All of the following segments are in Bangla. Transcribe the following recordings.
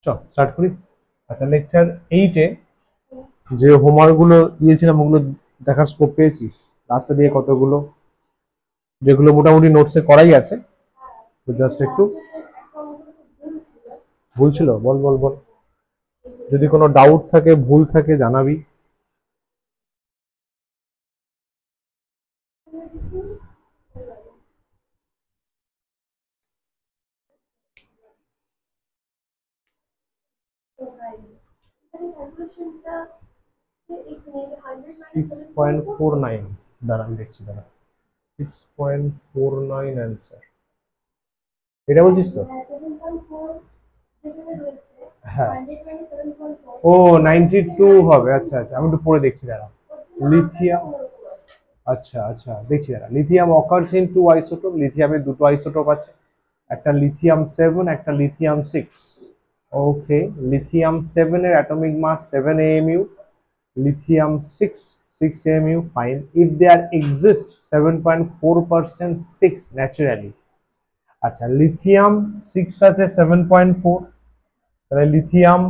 চল স্টার্ট করি। আচ্ছা, লেকচার 8-এ যে হোমওয়ার্ক গুলো দিয়েছিলাম ওগুলো দেখার স্কোপ পেয়েছিস? লাস্টে দিয়ে কতগুলো যেগুলো মোটামুটি নোটসে করাই আছে, তো জাস্ট একটু ভুল ছিল। বল বল বল, যদি কোনো ডাউট থাকে ভুল থাকে জানাবি। সিক্স পয়েন্ট ফোর নাইন, দাঁড়া আমি দেখছি, দাঁড়া। 6.49 অ্যান্সার, এটা বলছিস তো? হ্যাঁ, ও 92 হবে। আচ্ছা আচ্ছা, আমি একটু পরে দেখছি, দাঁড়া। লিথিয়াম, আচ্ছা আচ্ছা দেখছি, দাঁড়া। Lithium occurs in two isotope, লিথিয়ামের দুটো আইসোটোপ আছে, একটা লিথিয়াম 7, একটা লিথিয়াম 6। ওকে, লিথিয়াম 7 এর atomic mass 7 AMU, lithium 6 6 AMU, fine. If there exists 7.4% 6 naturally, আচ্ছা লিথিয়াম 6 আছে 7.4, তাহলে লিথিয়াম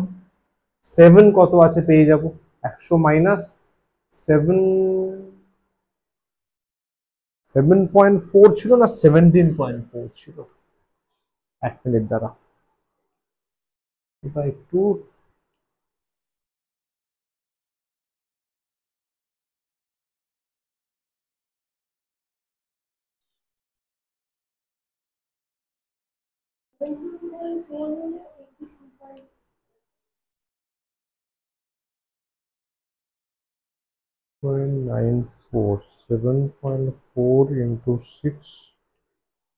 7 কত আছে পেয়ে যাব? 100 মাইনাস 7, 7.4 ছিল না 17.4 ছিল? এক মিনিট দ্বারা, এটা একটু .94, 7.4 into 6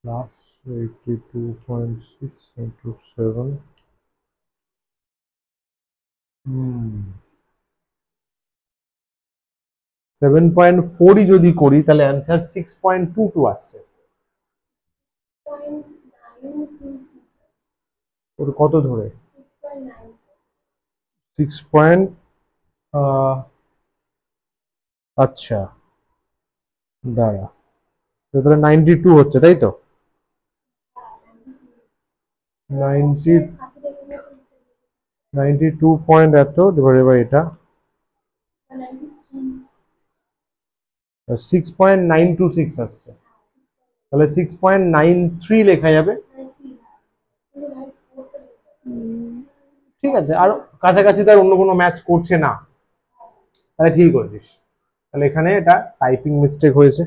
plus 82.6 into 7, 7.4 যদি করি তাহলে অ্যান্সার 6.22 আসছে। ওর কত ধরে? 6. আচ্ছা দাঁড়া, তাহলে 92 হচ্ছে, তাই তো? 92 পয়েন্ট এত ডিভাইডেড বাই এটা 6.926 আসছে, তাহলে 6.93 লেখা যাবে। ঠিক আছে, আর কাছাকাছি তার অন্য কোনো ম্যাচ করছে না, তাহলে ঠিক করেছিস। তাহলে এখানে এটা টাইপিং মিস্টেক হয়েছে,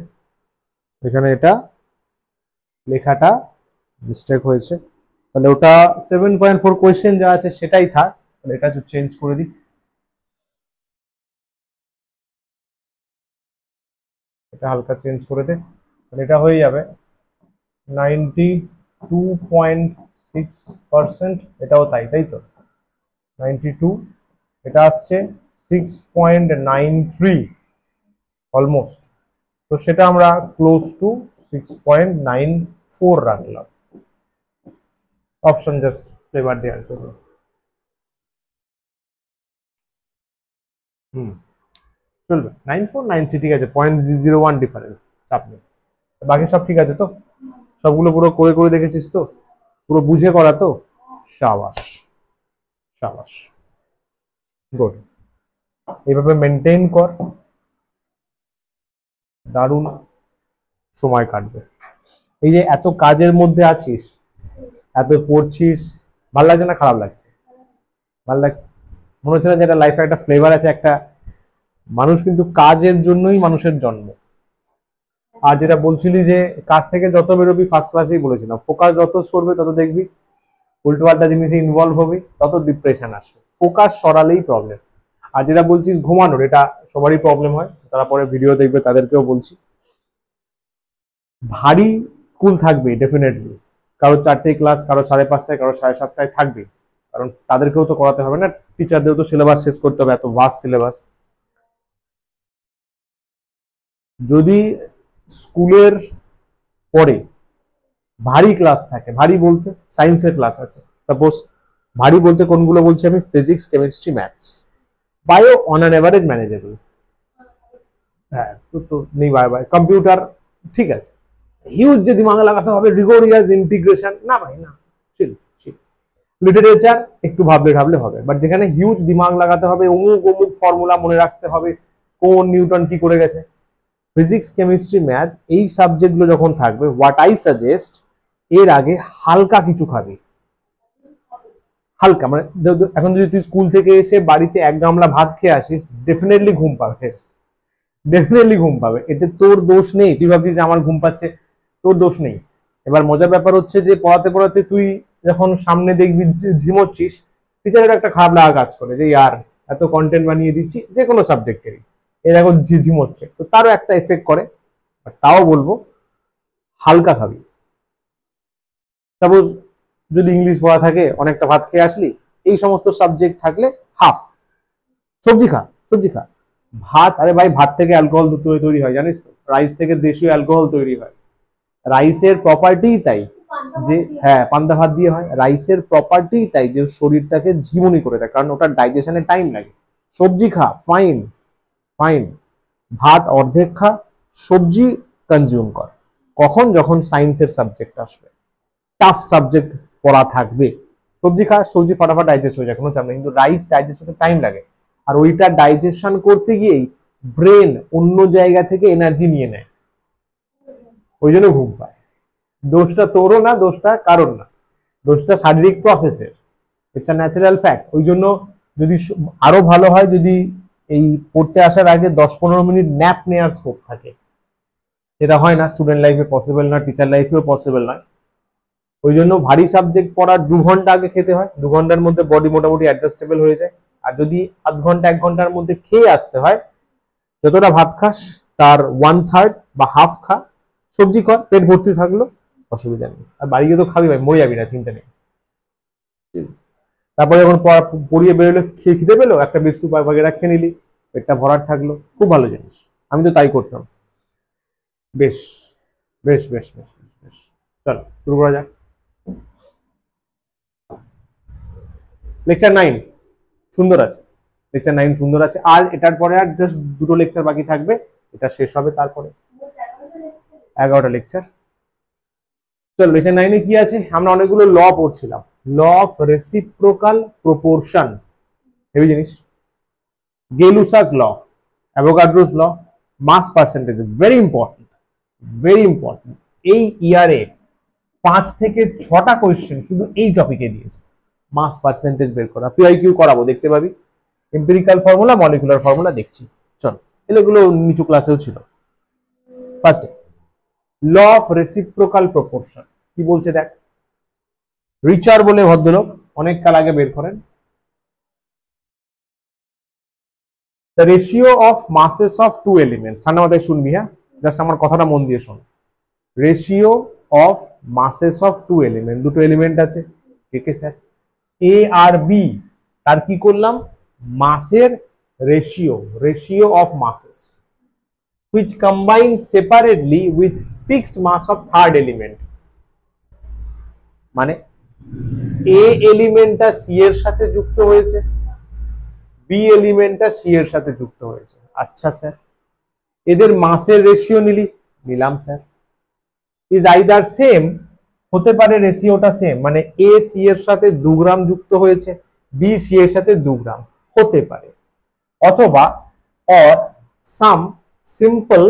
এখানে এটা লেখাটা মিস্টেক হয়েছে, তাহলে ওটা 7.4 কোয়েশ্চেন যা আছে সেটাই থাক, তাহলে এটা চেঞ্জ করে দিই, এটা হালকা চেঞ্জ করে দে, তাহলে এটা হয়ে যাবে 92.6%, এটাও তাই, তাই তো? 92, এটা আসছে 6.93 অলমোস্ট, তো সেটা আমরা ক্লোজ টু 6.94 রাখলাম, অপশন জাস্ট ফ্লেভার দেওয়ার জন্য। চলবে 9493, ঠিক আছে, 0.01 ডিফারেন্স, চাপ নেই। বাকি সব ঠিক আছে তো? সবগুলো পুরো করে করে দেখেছিস তো? পুরো বুঝে করা তো? সাবাস সাবাস, গুড, এইভাবে মেনটেন কর, দারুণ সময় কাটবে। এই যে এত কাজের মধ্যে আছিস, এত পড়ছিস, ভালো লাগছে না খারাপ লাগছে? ভালো লাগছে, মনে হচ্ছে না যে একটা লাইফে একটা ফ্লেভার আছে, একটা মানুষ কিন্তু কাজের জন্যই মানুষের জন্ম। আর যেটা বলছিলি যে কাজ থেকে যত বেরোবি, ফার্স্ট ক্লাসেই বলেছিলাম, ফোকাস যত সরবে তত দেখবি উল্টোপাল্টা জিনিসে ইনভলভ হবি, তত ডিপ্রেশন আসবে। Focus সরালেই problem. আর যেটা বলছিস ঘুমানোর, এটা সবারই প্রবলেম হয়, তারা পরে ভিডিও দেখবে তাদেরকেও বলছি, ভারী স্কুল থাকবে ডেফিনেটলি, কারো 4টে ক্লাস, কারো 5:30টায়, কারো 7:30টায় থাকবে, কারণ তাদেরকেও তো করাতে হবে না, টিচারদেরও তো সিলেবাস শেষ করতে হবে, এত ভাস্ট সিলেবাস। যদি স্কুলের পরে ভারী ক্লাস থাকে, ভারী বলতে সায়েন্সের ক্লাস আছে সাপোজ, ভারী বলতে কোনগুলো বলছি আমি? Physics, chemistry, maths, bio on an average manageable, হ্যাঁ তো নেই, বাই বাই। কম্পিউটার ঠিক আছে, হিউজ যে দিমাগ লাগাতে হবে রিগোরিয়াস ইন্টিগ্রেশন, না ভাই না, চিল চিল। লিটারেচার একটু ভাবলে ভাবলে হবে, বাট যেখানে হিউজ দিমাগ লাগাতে হবে, অমুক অমুক ফর্মুলা মনে রাখতে হবে, কোন নিউটন কি করে গেছে, ফিজিক্স কেমিস্ট্রি ম্যাথ এই সাবজেক্টগুলো যখন থাকবে, হোয়াট আই সাজেস্ট এর আগে হালকা কিছু খাবি। হালকা মানে এখন যদি তুই স্কুল থেকে এসে বাড়িতে এক গামলা ভাত খেয়ে আসিস, ডেফিনেটলি ঘুম পাবে, ডেফিনেটলি ঘুম পাবে। এতে তোর দোষ নেই, তুই ভাবছিস আমার ঘুম পাচ্ছে, তোর দোষ নেই। এবার মজার ব্যাপার হচ্ছে যে পড়াতে পড়াতে তুই যখন সামনে দেখবি ঝিমোচ্ছিস, টিচারের একটা খারাপ লাগা কাজ করে যে ইয়ার এত কন্টেন্ট বানিয়ে দিচ্ছি যে কোনো সাবজেক্টেরই, এ দেখো ঝিমোচ্ছে, তো তারও একটা এফেক্ট করে। তাও বলবো হালকা খাবি। সাপোজ যদি ইংলিশ পড়া থাকে, অনেকটা ভাত খেয়ে আসলি, এই সমস্ত সাবজেক্ট থাকলে হাফ সবজি খা, সবজি খা। ভাত, আরে ভাই ভাত থেকে অ্যালকোহল তৈরি হয় জানিস তো, রাইস থেকে দেশীয় অ্যালকোহল তৈরি হয়। রাইসের প্রপার্টি তাই যে, হ্যাঁ পান্তা ভাত দিয়ে হয়, রাইসের প্রপার্টি তাই যে শরীরটাকে ঝিমুনি করে দেয়, কারণ ওটা ডাইজেশনে টাইম লাগে। সবজি খা, ফাইন ফাইন, ভাত অর্ধেক খা, সবজি কনজিউম কর। কখন? যখন সায়েন্সের সাবজেক্ট আসবে, টাফ সাবজেক্ট পড়া থাকবে, সবজি খা, সবজি ফাটাফাট ডাইজেস্ট হয়ে যায়, কোনো চাপ নেই। কিন্তু রাইস ডাইজেস্ট হতে টাইম লাগে, আর ওইটা ডাইজেশন করতে গিয়েই ব্রেন অন্য জায়গা থেকে এনার্জি নিয়ে নেয়, ওই জন্য ঘুম পায়। দোষটা তোরও না, দোষটা কারণ না, দোষটা শারীরিক প্রসেসের, ইটস আ ন্যাচারাল ফ্যাক্ট। ওই জন্য যদি আরো ভালো হয় যদি এই পড়তে আসার আগে 10-15 মিনিট ন্যাপ নেওয়ার স্কোপ থাকে, সেটা হয় না, স্টুডেন্ট লাইফে পসিবল না, টিচার লাইফেও পসিবল নয়। ওই জন্য ভারী সাবজেক্ট পড়ার 2 ঘন্টা আগে খেতে হয়, 2 ঘন্টার মধ্যে বডি মোটামুটি অ্যাডজাস্টেবল হয়ে যায়। আর যদি আধ ঘন্টা 1 ঘন্টার মধ্যে খেয়ে আসতে হয়, যতটা ভাত খাস তার 1/3 বা হাফ খা, সবজি কর, পেট ভর্তি থাকলো, অসুবিধা নেই। আর বাড়ি গিয়ে তো খাবি ভাই, মরে যাবি না, চিন্তা নেই। তারপরে যখন পড়িয়ে বেরোলে খিদে পেলো, একটা বিস্কুট বাগেরা খেয়ে নিলি, পেটটা ভরাট থাকলো, খুব ভালো জিনিস। আমি তো তাই করতাম। বেশ বেশ বেশ বেশ বেশ বেশ, চল শুরু করা যাক। লেকচার 9 সুন্দর আছে, লেকচার 9 সুন্দর আছে। আর এটার পরে আর জাস্ট 2টো লেকচার বাকি থাকবে, এটা শেষ হবে, তারপরে 11টা লেকচার। চল লেকচার 9-এ কি আছে, আমরা অনেকগুলো ল পড়ছিলাম। Law of reciprocal proportion, heavy জিনিস। Gay Lussac law, Avogadro's law, mass percentage, very important, very important. এই ইয়ারে 5 থেকে 6টা কোয়েশ্চেন শুধু এই টপিকে দিয়েছে, মাস পার্সেন্টেজ বের করা। পিআইকিউ করাবো, দেখতে পাবি, এম্পিরিক্যাল ফর্মুলা, মলিকুলার ফর্মুলা দেখছি। চল, এগুলো নিচু ক্লাসেও ছিল। ফার্স্টে ল অফ রেসিপ্রোকাল প্রপোর্শন কি বলছে দেখ। রিচার বলে ভদ্রলোক অনেক কাল আগে বের করেন, the ratio of মাসেস of 2 elements. ঠান্ডা মাথায় শুনবি, হ্যাঁ, জাস্ট আমার কথাটা মন দিয়ে শোন। রেশিও অফ মাসেস অফ 2 এলিমেন্ট, দুটো এলিমেন্ট আছে, কে কে স্যার? এ আর বি, তার কি করলাম, মাসের ratio, ratio of মাসেস which combine separately with fixed mass of third element। মানে এ এলিমেন্টটা সি এর সাথে যুক্ত হয়েছে, বি এলিমেন্টটা সি এর সাথে যুক্ত হয়েছে। আচ্ছা স্যার, এদের মাসের রেশিও নিলাম স্যার। ইজ আইদার সেম, হতে পারে রেশিওটা সেম, মানে এ সি এর সাথে 2 গ্রাম যুক্ত হয়েছে, বি সি এর সাথে 2 গ্রাম হতে পারে, অথবা অর সাম সিম্পল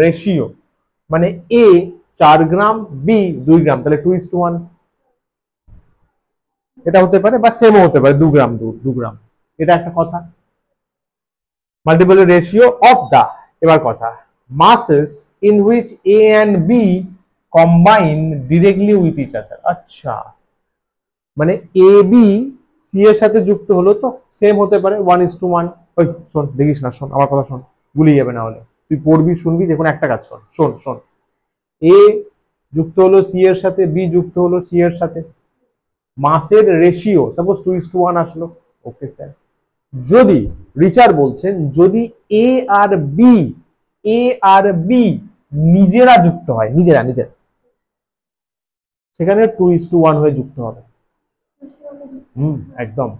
রেশিও, মানে এ 4 গ্রাম, বি 2 গ্রাম, তাহলে 2:1, এটা হতে পারে, বা সেমও হতে পারে, 2 গ্রাম 2 গ্রাম, এটা একটা কথা। মাল্টিপল রেশিও অফ দা, এবার কথা, masses in which A and B combine directly with each other। আচ্ছা, মানে এ বি সি এর সাথে যুক্ত হলো, তো সেম হতে পারে 1:1। ওই শোন, দেখিস না, শোন আমার কথা শোন, গুলিয়ে যাবে না হলে। তুই পড়বি, শুনবি, যে কোনো একটা কাজ কর, শোন শোন। এ যুক্ত হলো সি এর সাথে, বি যুক্ত হলো সি এর সাথে, মাসের রেশিও সাপোজ 2:1 আসলো, ওকে স্যার। যদি রিচার বলছেন, যদি এ আর বি, এ আর বি নিজেরা যুক্ত হয়, নিজেরা, সেখানে 2:1 হয়ে যুক্ত হবে। একদম।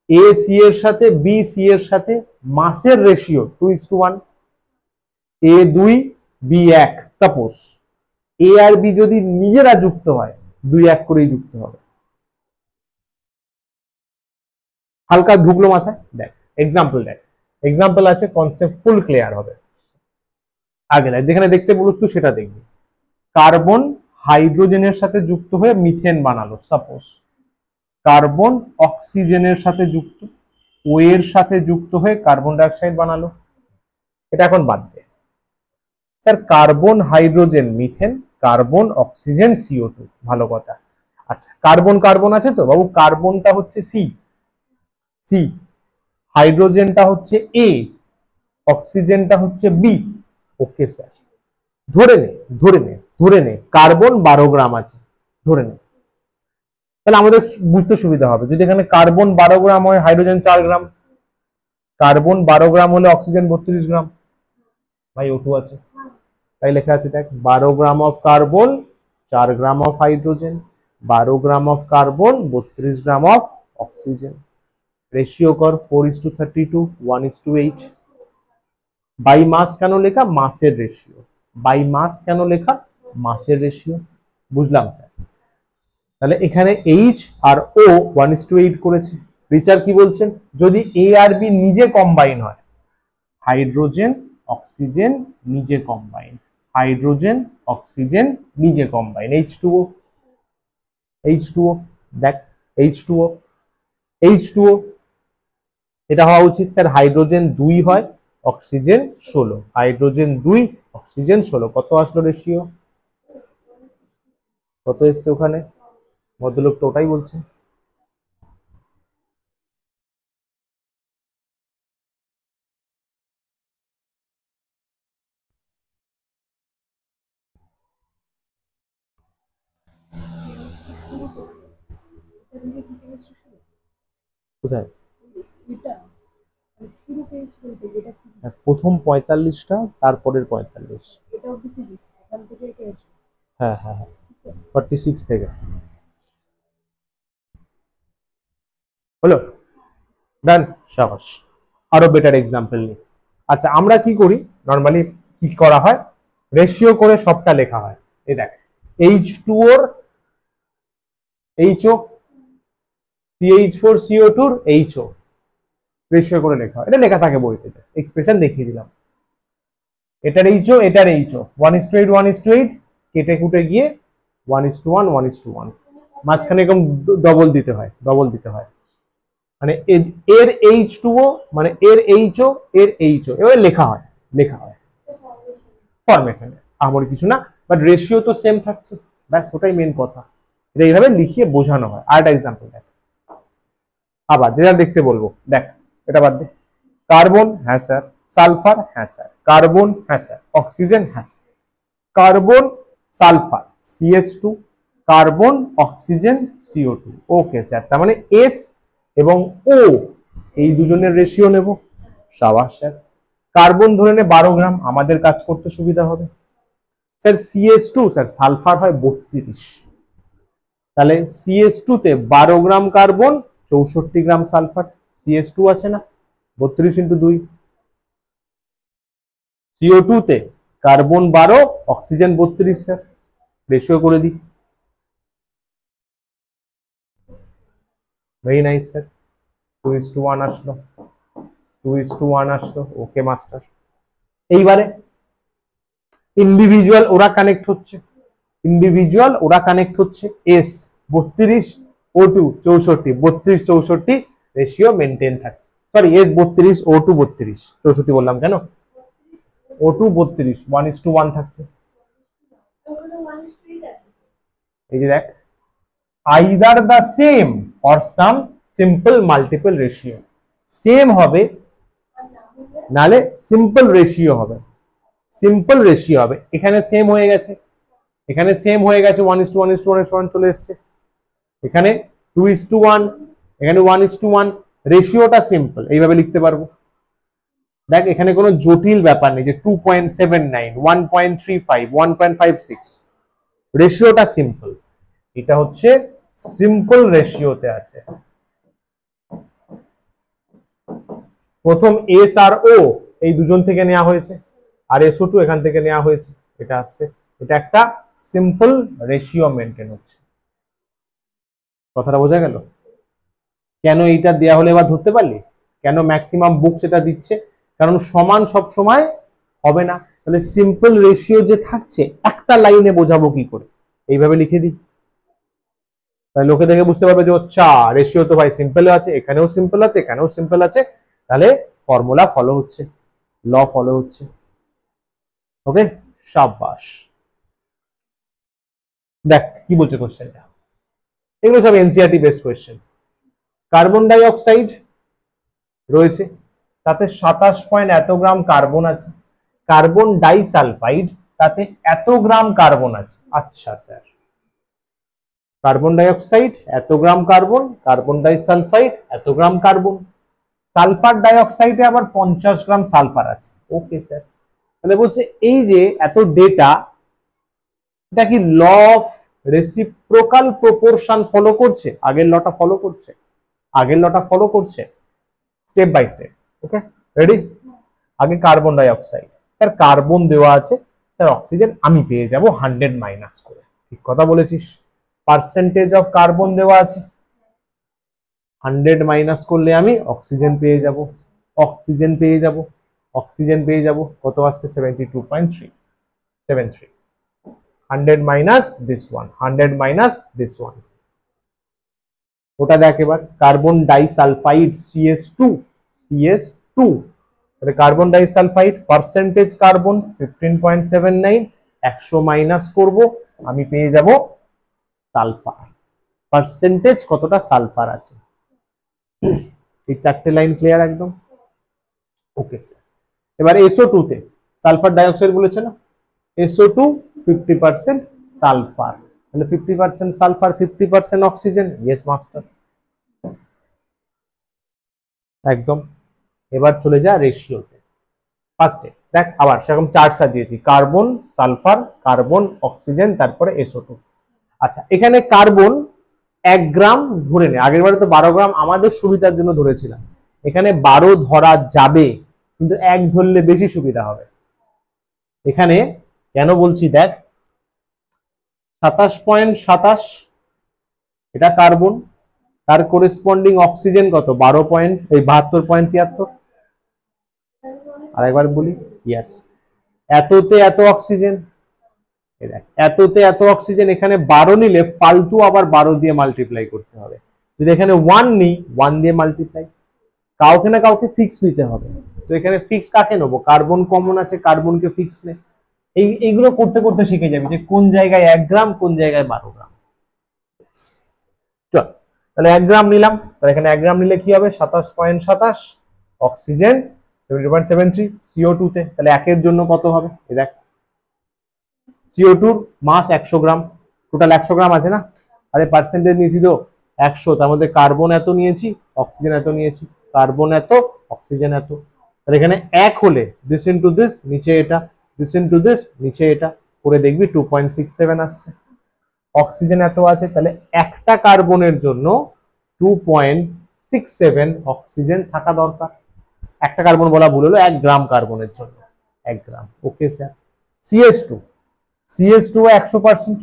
এ সি এর সাথে, বি সি এর সাথে মাসের রেশিও 2:1, এ 2, বি 1। সাপোজ এ আর বি যদি নিজেরা যুক্ত হয়, 2:1 করেই যুক্ত হবে। হালকা ঢুকলো মাথায়? দেখ এক্সাম্পল, দেখ এক্সাম্পল আছে, কনসেপ্ট ফুল ক্লিয়ার হবে। আগে দেখ, যেখানে দেখতে বলতো সেটা দেখবি। কার্বন হাইড্রোজেনের সাথে যুক্ত হয়ে মিথেন বানালো, সাপোজ। কার্বন অক্সিজেনের সাথে যুক্ত, ও এর সাথে যুক্ত হয়ে কার্বন ডাইঅক্সাইড বানালো। এটা এখন বাদ দে sir, carbon hydrogen methane, carbon oxygen CO2, ভালো কথা। আচ্ছা, কার্বন কার্বন আছে তো বাবু, কার্বনটা হচ্ছে সি, সি, হাইড্রোজেনটা হচ্ছে এ, অক্সিজেনটা হচ্ছে বি। ওকে স্যার, ধরে নে ধরে নে ধরে নে কার্বন 12 গ্রাম আছে, ধরে নে। তাহলে আমাদের বুঝতে সুবিধা হবে, যদি এখানে কার্বন 12 গ্রাম হয়, হাইড্রোজেন 4 গ্রাম, কার্বন 12 গ্রাম হলে অক্সিজেন 32 গ্রাম, ভাই O2 আছে, তাই লেখা আছে দেখ, 12 gram of carbon, 4 gram of hydrogen, 12 gram of carbon, 32 gram of oxygen. Ratio কর 4:32, 1:8। বাই মাস কেন লেখা? মাসের রেশিও। বাই মাস কেন লেখা? মাসের রেশিও। বুঝলাম স্যার। তাহলে এখানে এইচ আর ও 1:8 করেছে। রিচার কি বলছেন? যদি এ আর বি নিজে কম্বাইন হয়, হাইড্রোজেন অক্সিজেন নিজে কম্বাইন, হাইড্রোজেন অক্সিজেন নিজে কম্বাইন, H2O, H2O, দেখ H2O, H2O, এটা হওয়া উচিত স্যার, হাইড্রোজেন 2 হয়, অক্সিজেন 16, হাইড্রোজেন 2, অক্সিজেন 16, কত আসলো রেশিও? কত এসছে ওখানে? ভদ্রলোক তো ওটাই বলছে। কোথায়? প্রথম 45টা, তারপরের 45। হ্যাঁ হ্যাঁ হ্যাঁ, 46 থেকে হলো, ডান, সাবাস। আরো বেটার এক্সাম্পল নিই। আচ্ছা, আমরা কি করি নর্মালি, কি করা হয়, রেশিও করে সবটা লেখা হয়। এই দেখ, H2O এর HO, CH4CO2 এর HO, রেশিও করে লেখা হয়, এটা লেখা থাকে বইতে, এক্সপ্রেশন দেখিয়ে দিলাম। এটার HO, এটার HO, 1:8, 1:8, কেটে কুটে গিয়ে 1:1, 1:1, মাঝখানে এরকম ডবল দিতে হয়, ডবল দিতে হয়, মানে এর H2O মানে এর HO, এর HO, এভাবে লেখা হয়, লেখা হয় ফরমেশনে, আমার কিছু না, বাট রেশিও তো সেম থাকছে, ব্যাস ওটাই মেন কথা। এটা এইভাবে লিখিয়ে বোঝানো হয়। আর একটা এক্সাম্পল দেখ, আবার যেটা দেখতে বলবো, দেখ এটা বাদ দে। কার্বন, হ্যাঁ স্যার। সালফার, হ্যাঁ স্যার। কার্বন, হ্যাঁ স্যার। অক্সিজেন, হ্যাঁ sir. Carbon sulphur CS2, carbon oxygen CO2, okay sir. তার মানে এস এবং ও এই দুজনের রেশিও নেব, সাবাস স্যার। কার্বন ধরে নে 12 গ্রাম, আমাদের কাজ করতে সুবিধা হবে। স্যার CS2, স্যার সালফার হয় 32, তাহলে CS2 তে 12 গ্রাম কার্বন, 64 গ্রাম সালফার, CS2 আছে না, 32 × 2। CO2 তে কার্বন 12, অক্সিজেন 32 স্যার, রেশিও করে দিই। ভেরি নাইস স্যার, 2:1 আসলো, 2:1 আসলো, ওকে মাস্টার। এইবারে ইন্ডিভিজুয়াল ওরা কানেক্ট হচ্ছে, ইন্ডিভিজুয়াল ওরা কানেক্ট হচ্ছে, এস 32, O2 64, 32 64 রেশিও মেনটেন থাকছে। সরি, এস 32, O2 32, 64 বললাম কেন, O2 32, 1:1 থাকছে। এই যে দেখ, either the same or some simple multiple ratio, same হবে নালে সিম্পল রেশিও হবে, সিম্পল রেশিও হবে। এখানে সেম হয়ে গেছে, এখানে সেম হয়ে গেছে, 1:1 চলে এসছে, এখানে 2:1, এখানে 1:1, রেশিওটা সিম্পল, এইভাবে লিখতে পারবো। দেখ এখানে কোনো জটিল ব্যাপার নেই যে 2.79, 1.35, 1.56, রেশিওটা সিম্পল, এটা হচ্ছে সিম্পল রেশিওতে আছে। প্রথম এস আর ও এই দুজন থেকে নেওয়া হয়েছে, আর SO2 এখান থেকে নেওয়া হয়েছে, এটা আসছে, এটা একটা সিম্পল রেশিও মেনটেন হচ্ছে। কথাটা বোঝা গেল? কেন এইটা দেয়া হলে এবার ধরতে পারলি? কেন ম্যাক্সিমাম বুকস এটা দিচ্ছে? কারণ সমান সব সময় হবে না, তাহলে সিম্পল রেশিও যে থাকছে একটা লাইনে বোঝাবো কি করে, এইভাবে লিখে দিই, তাহলে লোকে দেখে বুঝতে পারবে যে আচ্ছা রেশিও তো ভাই সিম্পল আছে, এখানেও সিম্পল আছে, এখানেও সিম্পল আছে, তাহলে ফর্মুলা ফলো হচ্ছে, ল ফলো হচ্ছে। ওকে, শাবাশ। দেখ কি বলছে কোশ্চেনটা, এগুলো সব NCERT based question. Carbon die oxide রয়েছে, তাতে 27 পয়েন্ট এত গ্রাম কার্বন আছে। কার্বন ডাই সালফাইড, তাতে এত গ্রাম কার্বন আছে। আচ্ছা স্যার, কার্বন ডাই অক্সাইড এত গ্রাম কার্বন, কার্বন ডাই সালফাইড এত গ্রাম কার্বন, সালফার ডাই অক্সাইডে আবার 50 গ্রাম সালফার আছে। ওকে স্যার, তাহলে বলছে এই যে এত ডেটা, এটা কি law of reciprocal proportion follow করছে? আগের লটা ফলো করছে, আগের লটা ফলো করছে, step by step. Okay, ready? আগে carbon dioxide, sir carbon দেওয়া আছে, স্যার অক্সিজেন আমি পেয়ে যাব 100 মাইনাস করে। ঠিক কথা বলেছিস, পার্সেন্টেজ অফ কার্বন দেওয়া আছে, 100 মাইনাস করলে আমি অক্সিজেন পেয়ে যাব, অক্সিজেন পেয়ে যাব, অক্সিজেন পেয়ে যাব, কত আসছে? 72.373। 100 minus this one, 100 minus this one, ওটা দেখ এবার। কার্বন ডাইসালফাইড CS2, CS2, তাহলে carbon disulphide percentage carbon 15.79, 100 minus করব, আমি পেয়ে যাব সালফার। পার্সেন্টেজ কতটা সালফার আছে, এই চারটে লাইন ক্লিয়ার একদম? ওকে স্যার, এবার SO2 তে সালফার ডাইঅক্সাইড বলেছে না, SO2 50% সালফার, তাহলে 50% সালফার 50% অক্সিজেন। ইয়েস মাস্টার, একদম। এবার চলে যা রেশিওতে। ফার্স্টে দেখ আবার সেরকম চার্ট সাজিয়েছি, কার্বন, সালফার, কার্বন, অক্সিজেন, তারপরে SO2। আচ্ছা, এখানে কার্বন 1 গ্রাম ধরে নে, আগের বারে তো 12 গ্রাম আমাদের সুবিধার জন্য ধরেছিলাম, এখানে 12 ধরা যাবে, কিন্তু 1 ধরলে বেশি সুবিধা হবে। এখানে কেন বলছি দেখ, 27.27 এটা কার্বন, তার করেসপন্ডিং অক্সিজেন কত? 72.73। আরেকবার বলি, ইয়েস, এততে এত অক্সিজেন, এই দেখ এততে এত অক্সিজেন, এখানে 12 নিলে ফালতু আবার 12 দিয়ে মাল্টিপ্লাই করতে হবে, যদি এখানে 1 নিই 1 দিয়ে মাল্টিপ্লাই, কাউকে না কাউকে ফিক্স নিতে হবে, তো এখানে ফিক্স কাকে নেবো? কার্বন কমন আছে, কার্বনকে ফিক্স নে। এইগুলো করতে করতে শিখে যাবি যে কোন জায়গায় 1 গ্রাম, কোন জায়গায় 12 গ্রাম। চল, তাহলে 1 গ্রাম নিলাম, তাহলে এখানে 1 গ্রাম নিলে কি হবে? 27.27, অক্সিজেন 70.73, CO2 তে তাহলে 1 এর জন্য কত হবে? এই দেখ, CO2 এর মাস 100 গ্রাম, টোটাল 100 গ্রাম আছে না, আরে পার্সেন্টেজ নিয়েছি তো 100, তার মধ্যে কার্বন এত নিয়েছি, অক্সিজেন এত নিয়েছি, কার্বন এত, অক্সিজেন এত, তাহলে এখানে 1 হলে দিস ইনটু দিস, নিচে এটা, দিস ইনটু দিস, নিচে এটা করে দেখবি 2.67 আসছে। অক্সিজেন এত আছে, তাহলে একটা কার্বনের জন্য 2.67 অক্সিজেন থাকা দরকার। একটা কার্বন বলা ভুল হলো, 1 গ্রাম কার্বনের জন্য 1 গ্রাম। ওকে স্যার, CS2, CS2 100%,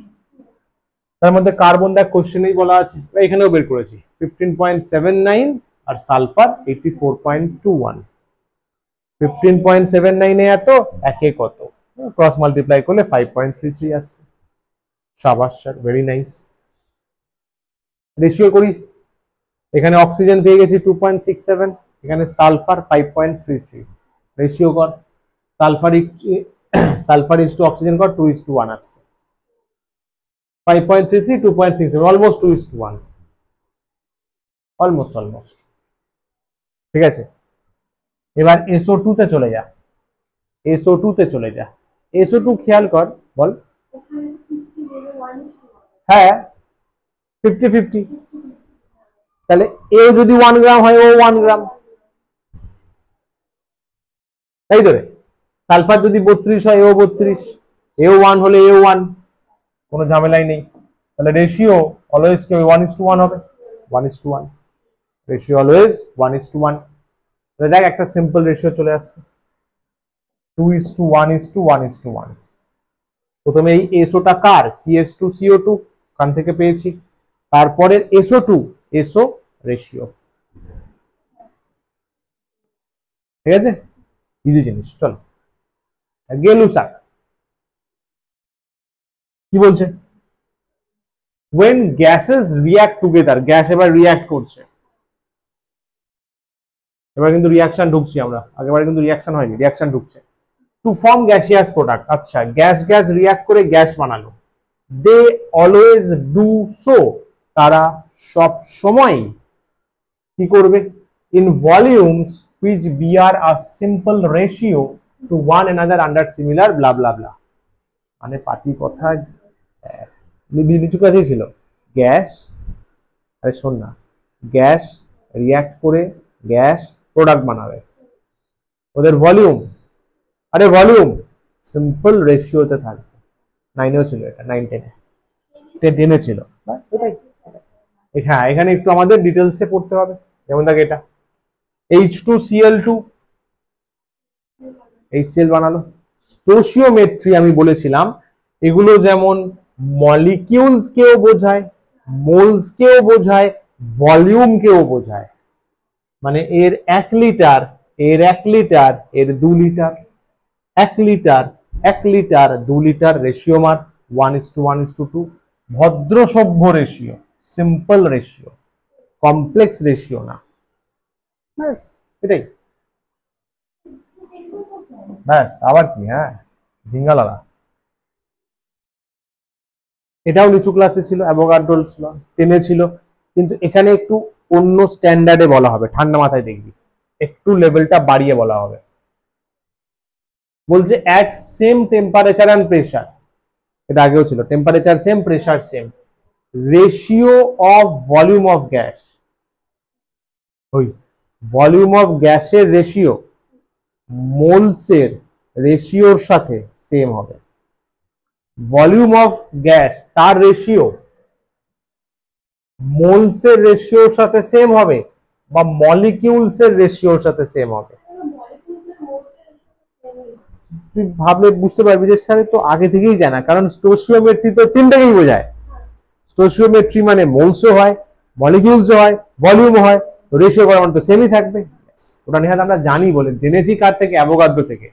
তার মধ্যে কার্বন দেখ কোশ্চেনেই বলা আছে, এখানেও বের করেছি 15.79, আর সালফার 84.21। 15.79 এ এত, একে কত, ক্রস মাল্টিপ্লাই করলে 5.33 আসছে। শাবাশ স্যার, ভেরি নাইস। রেশিও করি, এখানে অক্সিজেন পেয়ে গেছি 2.67, এখানে সালফার 5.33, রেশিও কর, সালফার ইজ টু অক্সিজেন কর, 2:1 আসছে। 5.33, 2.67, অলমোস্ট 2:1, অলমোস্ট। ঠিক আছে, এবার SO2 তে চলে যা, SO2 তে চলে যা, SO2 খেয়াল কর, বল। হ্যাঁ 50-50, তাহলে এ যদি 1 গ্রাম হয়, ও 1 গ্রাম, তাই তো রে। সালফার যদি 32 হয়, এও 32, এও 1 হলে এও 1, কোনো ঝামেলাই নেই। তাহলে রেশিও অলওয়েজ কি 1:1 হবে, 1:1, রেশিও অলওয়েজ 1:1। তাহলে দেখ একটা সিম্পল রেশিও চলে আসছে, 2:1:1:1। প্রথমে এই SO টা কার? CS2CO2, কান থেকে পেয়েছি, তারপরে SO2, SO রেশিও, ঠিক আছে, ইজি জিনিস। চলো গেলুসাক কি বলছে, when gases react together, gas এবার রিয়াক্ট করছে, এবার কিন্তু রিয়াকশন ঢুকছি আমরা, আগেবারে কিন্তু রিয়াকশন হয়নি, রিয়াকশন ঢুকছে। টু ফর্ম গ্যাসিয়াস প্রোডাক্ট, আচ্ছা গ্যাস গ্যাস রিয়াক্ট করে গ্যাস বানালো, দে অলওয়েজ ডু সো, তারা সব সময় কি করবে, in volumes which bear a simple ratio to one another under similar blah blah blah. মানে পাতি কথা নিচু কাছেই ছিল, গ্যাস, আরে শোন না, গ্যাস রিয়াক্ট করে গ্যাস প্রোডাক্ট বানাবে, ওদের ভলিউম, আরে ভলিউম সিম্পল রেশিওতে থাকবে। 9এও ছিল এটা, 9 10 ছিল, বাস এটাই। হ্যাঁ এখানে একটু আমাদের ডিটেলসে পড়তে হবে, যেমন থাকে এটা H2Cl2 HCl বানালো। স্টোশিওমেট্রি আমি বলেছিলাম এগুলো যেমন মলিকিউলস কেও বোঝায়, মোলস কেও বোঝায়, ভলিউম কেও বোঝায়। মানে এর 1 লিটার, এর 1 লিটার, এর 2 litre, 1 litre 1 litre 2 litre ratio মার 1:1:2, ভদ্র সভ্য ratio, simple ratio, complex ratio না, ব্যাস এটাই, ব্যাস আবার কি, হ্যাঁ ঝিঙ্গালালা। এটাও নিচু ক্লাসে ছিল, অ্যাভোগাড্রো ছিল 10 ছিল, কিন্তু এখানে একটু অন্য স্ট্যান্ডার্ডে বলা হবে, ঠান্ডা মাথায় দেখবি, একটু লেভেলটা বাড়িয়ে বলা হবে। বলছে at same temperature and pressure, এটা আগেও ছিল, temperature same pressure same, ratio of volume of gas, ওই ভলিউম অফ গ্যাসের রেশিও মোলসের রেশিওর সাথে সেম হবে, ভলিউম অফ গ্যাস তার রেশিও মোলসের রেশিওর সাথে সেম হবে বা মলিকিউলসের রেশিওর সাথে সেম হবে। তুই ভাবলে বুঝতে পারবি যে স্যার তো আগে থেকেই জানা, কারণ স্টোশিওমেট্রি তো তিনটাকেই বোঝায়। স্টোশিওমেট্রি মানে মোলসও হয়, মলিকিউলসও হয়, ভলিউমও হয়, তো রেশিও পরিমাণ তো সেমই থাকবে। ওটা নিহাত আমরা জানি বলে, জেনেছি কার থেকে, অ্যাভোগাড্রো থেকে,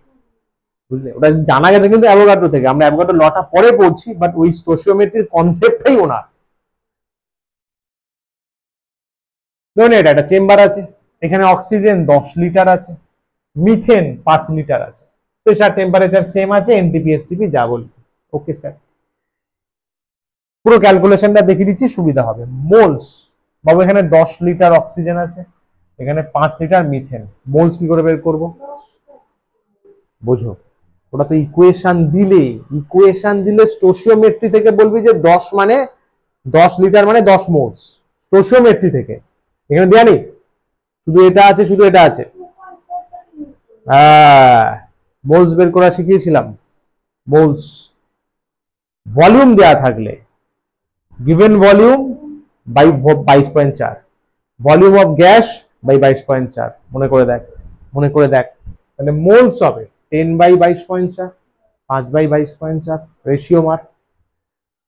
বুঝলে, ওটা জানা গেছে কিন্তু অ্যাভোগাড্রো থেকে, আমরা অ্যাভোগাড্রো লটা পরে পড়ছি, বাট ওই স্টোশিওমেট্রির কনসেপ্টটাই ওনার। ধরুন এটা একটা চেম্বার আছে, এখানে অক্সিজেন 10 লিটার আছে, মিথেন 5 লিটার আছে, প্রেসার টেম্পারেচার সেম আছে, এনটিপি এসটিপি যা বলি, ওকে স্যার। পুরো ক্যালকুলেশনটা দেখিয়ে দিচ্ছি, সুবিধা হবে। মোলস, বাবু এখানে 10 লিটার অক্সিজেন আছে, এখানে 5 লিটার মিথেন, মোলস কি করে বের করব, বোঝো, ওটা তো ইকুয়েশন দিলে, ইকুয়েশন দিলে স্টোশিওমেট্রি থেকে বলবি যে 10 মানে 10 লিটার মানে 10 মোলস, স্টোশিওমেট্রি থেকে। এখানে দেয়া নেই, শুধু এটা আছে, শুধু এটা আছে, মোলস বের করা শিখিয়েছিলাম। মোলস ভলিউম দেয়া থাকলে, given volume by 22.4, volume of gas by 22.4, মনে করে দেখ, মনে করে দেখ, তাহলে মোলস হবে 10/22.4, 5/22.4, রেশিও মার,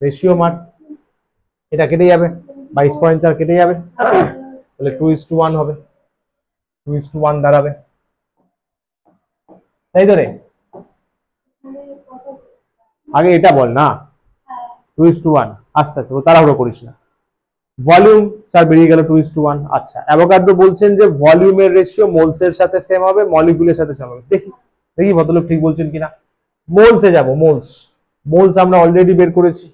রেশিও মার, এটা কেটে যাবে, 22.4 কেটে যাবে, তাহলে 2:1 হবে, 2:1 দাঁড়াবে, তাই তো রে? আগে এটা বল না, 2:1, আস্তে আস্তে, তাড়াহুড়ো করিস না। ভলিউম স্যার বেরিয়ে গেল 2:1, আচ্ছা অ্যাভোগাড্রো বলছেন যে ভলিউমের রেশিও মোলসের সাথে সেম হবে, মলিকুলের সাথে সেম হবে। দেখি দেখি ভদ্রলোক ঠিক বলছেন কিনা। মোলসে যাব, মোলস, মোলস আমরা অলরেডি বের করেছি,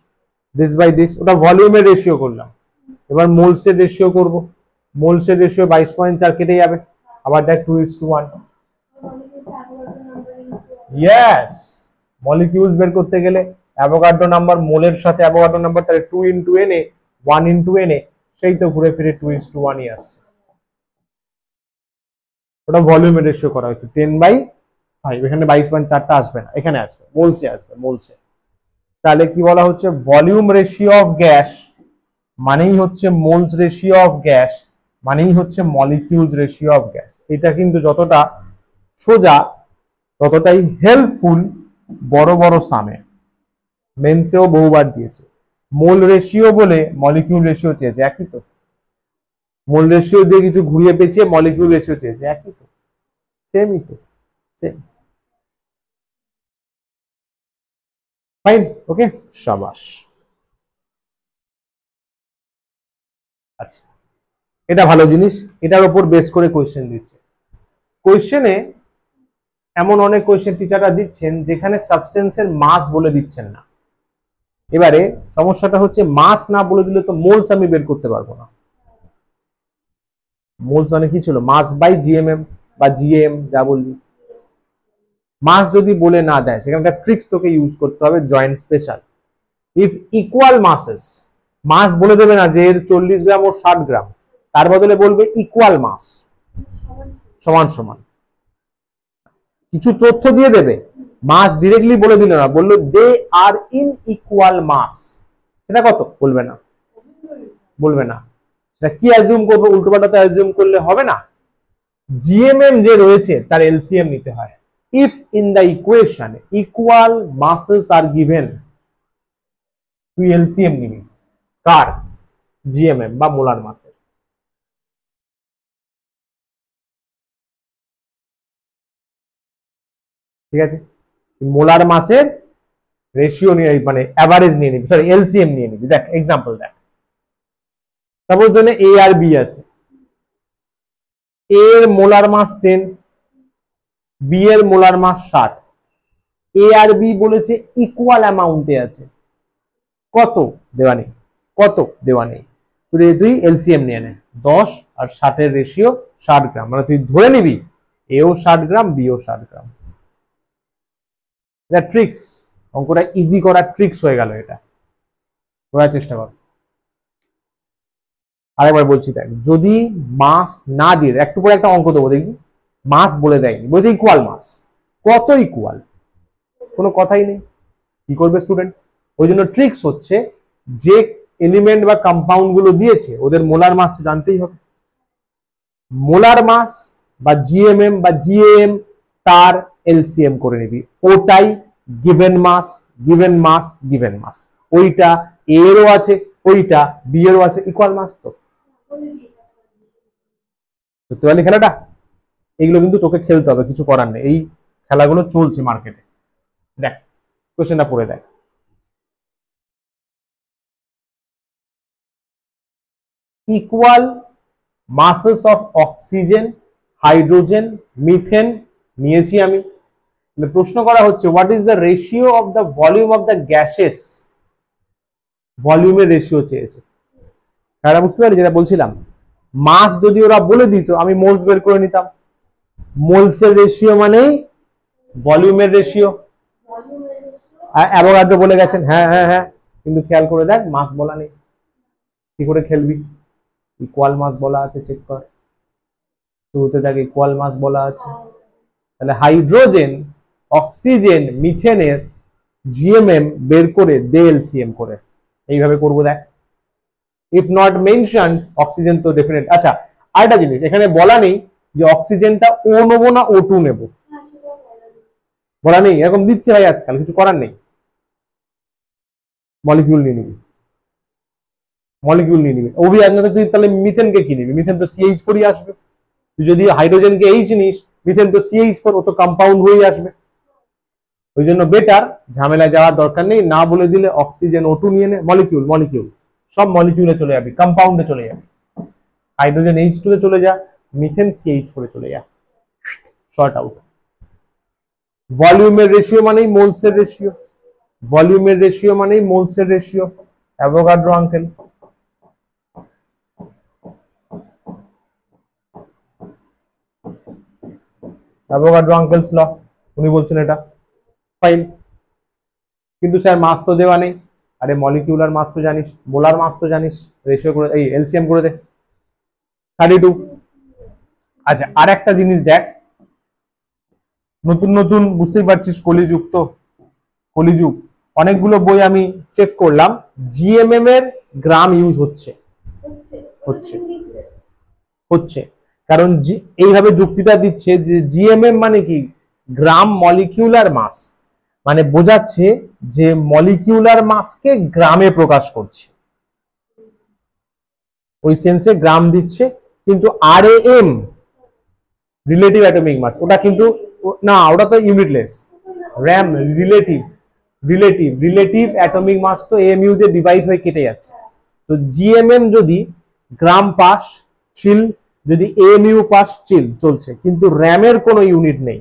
দিস বাই দিস, ওটা ভলিউমের রেশিও করলাম, এবার মোলসের রেশিও করব, মোলসের রেশিও 22.4 কেটে যাবে, আবার দেখ 2:1, ইয়েস, মলিকিউলস বের করতে গেলে অ্যাভোগাড্রো নাম্বার মোলের সাথে অ্যাভোগাড্রো নাম্বার, তাহলে 2 × Na 1 × Na, সেই তো ঘুরে ফিরে 2:1 ই আসছে, ওটা ভলিউমের রেশিও করা হয়েছে 10/5, এখানে 22.4টা আসবে না, এখানে আসবে, মোলসে আসবে, মোলসে। তাহলে কি বলা হচ্ছে, ভলিউম রেশিও অফ গ্যাস মানেই হচ্ছে মোলস রেশিও অফ গ্যাস মানেই হচ্ছে মলিকিউলস রেশিও অফ গ্যাস। এটা কিন্তু যতটা সোজা ততটাই হেল্পফুল বড় বড় সামে, মেন্সেও বহুবার দিয়েছে। মোল রেশিও বলে মলিকিউল রেশিও চেয়েছে, একই তো, মোল রেশিও দিয়ে কিছু ঘুরিয়ে পেঁচিয়ে মলিকিউল রেশিও চেয়েছে, একই তো, সেমই তো, সেম। ফাইন, ওকে, শাবাশ। আচ্ছা, এটা ভালো জিনিস, এটার উপর বেস করে কোয়েশ্চেন দিচ্ছে। কোয়েশ্চেনে এমন অনেক কোয়েশ্চেন টিচাররা দিচ্ছেন যেখানে সাবস্টেন্সের মাস বলে দিচ্ছেন না। এবারে সমস্যাটা হচ্ছে মাস না বলে দিলে তো মোলস আমি বের করতে পারবো না। মোলস মানে কি ছিল, মাস বাই জিএমএম বা জিএম যা বলবি। মাস যদি বলে না দেয় সেখানে একটা ট্রিক্স তোকে ইউজ করতে হবে, joint special. If equal masses, mass বলে দেবে না যে এর 40 গ্রাম ও 60 গ্রাম, তার বদলে বলবে ইকুয়াল মাস, সমান সমান। কিছু তথ্য দিয়ে দেবে, মাস ডিরেক্টলি বলে দিল না, বললো দে আর ইন ইকুয়াল মাস, সেটা কত বলবে না, বলবে না। সেটা কি অ্যাজিউম করবে, উল্টোপাল্টা অ্যাজিউম করলে হবে না। জিএমএম যে রয়েছে তার এলসিএম নিতে হয়। If in the equation equal মাসেস are given, তুই এলসিএম নিবি কার, জিএমএম বা মোলার মাসের। ঠিক আছে, মোলার মাসের রেশিও নিয়ে মানে অ্যাভারেজ নিয়ে নিবি, সরি এলসিএম নিয়ে নিবি। দেখ এক্সাম্পল দেখ, সাপোজ ধরে এ আর বি আছে, এ এর মোলার মাস 10, বি এর মোলার মাস 60, এ আর বি বলেছে ইকুয়াল অ্যামাউন্টে আছে, কত দেওয়া নেই, কত দেওয়া নেই। তুই এলসিএম নিয়ে নে, 10 আর 60 এর রেশিও 60 গ্রাম, মানে তুই ধরে নিবি এও 60 গ্রাম বিও 60 গ্রাম। এটা ট্রিক্স, অঙ্কটা ইজি করার ট্রিক্স হয়ে গেল, এটা করার চেষ্টা কর। আরেকবার বলছি দেখ, যদি মাস না দিয়ে, একটু পরে একটা অঙ্ক দেবো দেখবি, মাস বলে দেয়নি, বলছে ইকুয়াল মাস, কত ইকুয়াল, কোনো কথাই নেই, কি করবে স্টুডেন্ট? ওই জন্য ট্রিক্স হচ্ছে যে এলিমেন্ট বা কম্পাউন্ড গুলো দিয়েছে ওদের মোলার মাস তো জানতেই হবে। মোলার মাস বা জিএমএম বা জিএম তার এলসিএম করে নিবি, ওটাই গিভেন মাস, গিভেন মাস, গিভেন মাস। ওইটা এ এরও আছে, ওইটা বি এরও আছে, ইকুয়াল মাস। তো বুঝতে পারলি খেলাটা? এগুলো কিন্তু তোকে খেলতে হবে, কিছু করার নেই, এই খেলাগুলো চলছে মার্কেটে। দেখ কোশ্চেনটা পড়ে দেখ, equal masses of oxygen, hydrogen, methane নিয়েছি আমি। প্রশ্ন করা হচ্ছে what is the ratio of the volume of the gases, ভলিউমের রেশিও চেয়েছে। তারা বুঝতে পারি যেটা বলছিলাম, মাস যদি ওরা বলে দিত আমি মোলস বের করে নিতাম, মোলসের রেশিও মানেই ভলিউমের রেশিও। অ্যাভোগাড্রো বলে গেছেন, হ্যাঁ হ্যাঁ হ্যাঁ, কিন্তু খেয়াল করে দেখ মাস বলা নেই, কি করে খেলবি? ইকুয়াল মাস বলা আছে, চেক কর, শুরুতে দেখ ইকুয়াল মাস বলা আছে। তাহলে হাইড্রোজেন, অক্সিজেন, মিথেনের জিএমএম বের করে দে এলসিএম করে, এইভাবে করবো দেখ। ইফ নট মেনশন, অক্সিজেন তো ডেফিনেট। আচ্ছা আরেকটা জিনিস এখানে বলা নেই যে অক্সিজেনটা ও নেবো না ও টু নেবো, বলা নেই, এরকম দিচ্ছে ভাই আজকাল, কিছু করার নেই। মলিকিউল নিয়ে নিবি, মলিকিউল নিয়ে নিবি। ওভি আজকে তুই তাহলে মিথেনকে কি নিবি, মিথেন তো CH4ই আসবে। তুই যদি হাইড্রোজেনকে এইচ নিস, মিথেন তো CH4, ও তো কম্পাউন্ড হয়েই আসবে। ওই জন্য বেটার ঝামেলা যাওয়ার দরকার নেই, না বলে দিলে অক্সিজেন O2 নিয়ে নে, মলিকিউল মলিকিউল সব মলিকিউলে চলে যাবি, কম্পাউন্ডে চলে যাবে, হাইড্রোজেন H2 তে চলে যা, মিথেন CH4 এ চলে যা, শর্ট আউট। ভলিউমের রেশিও মানেই মোলসের রেশিও, ভলিউমের রেশিও মানেই মোলসের ratio. Avogadro uncle, Avogadro uncle's law, উনি বলছেন এটা। ফাইন, কিন্তু স্যার মাস তো দেওয়া নেই। আরে মলিকিউলার মাস তো জানিস, মোলার মাস তো জানিস, রেশিও করে এই এলসিএম করে দে 32। আচ্ছা আর একটা জিনিস দেখ, নতুন নতুন বুঝতেই পারছিস কলিযুগ তো, কলিযুগ, অনেকগুলো বই আমি চেক করলাম, জিএমএম এর গ্রাম ইউজ হচ্ছে, হচ্ছে হচ্ছে কারণ এইভাবে যুক্তিটা দিচ্ছে যে জিএমএম মানে কি, গ্রাম মলিকিউলার মাস, মানে বোঝাচ্ছে যে মলিকিউলার মাসকে গ্রামে প্রকাশ করছে, ওই সেন্সে গ্রাম দিচ্ছে। কিন্তু আরএএম রিলেটিভ অ্যাটমিক মাস, ওটা কিন্তু না, ওটা তো unitless. RAM relative, relative atomic mass তো এমইউ দিয়ে ডিভাইড হয়ে কেটে যাচ্ছে। তো জিএমএম যদি গ্রাম পাস চিল, যদি এমইউ পাস চিল চলছে, কিন্তু র্যামের কোনো ইউনিট নেই,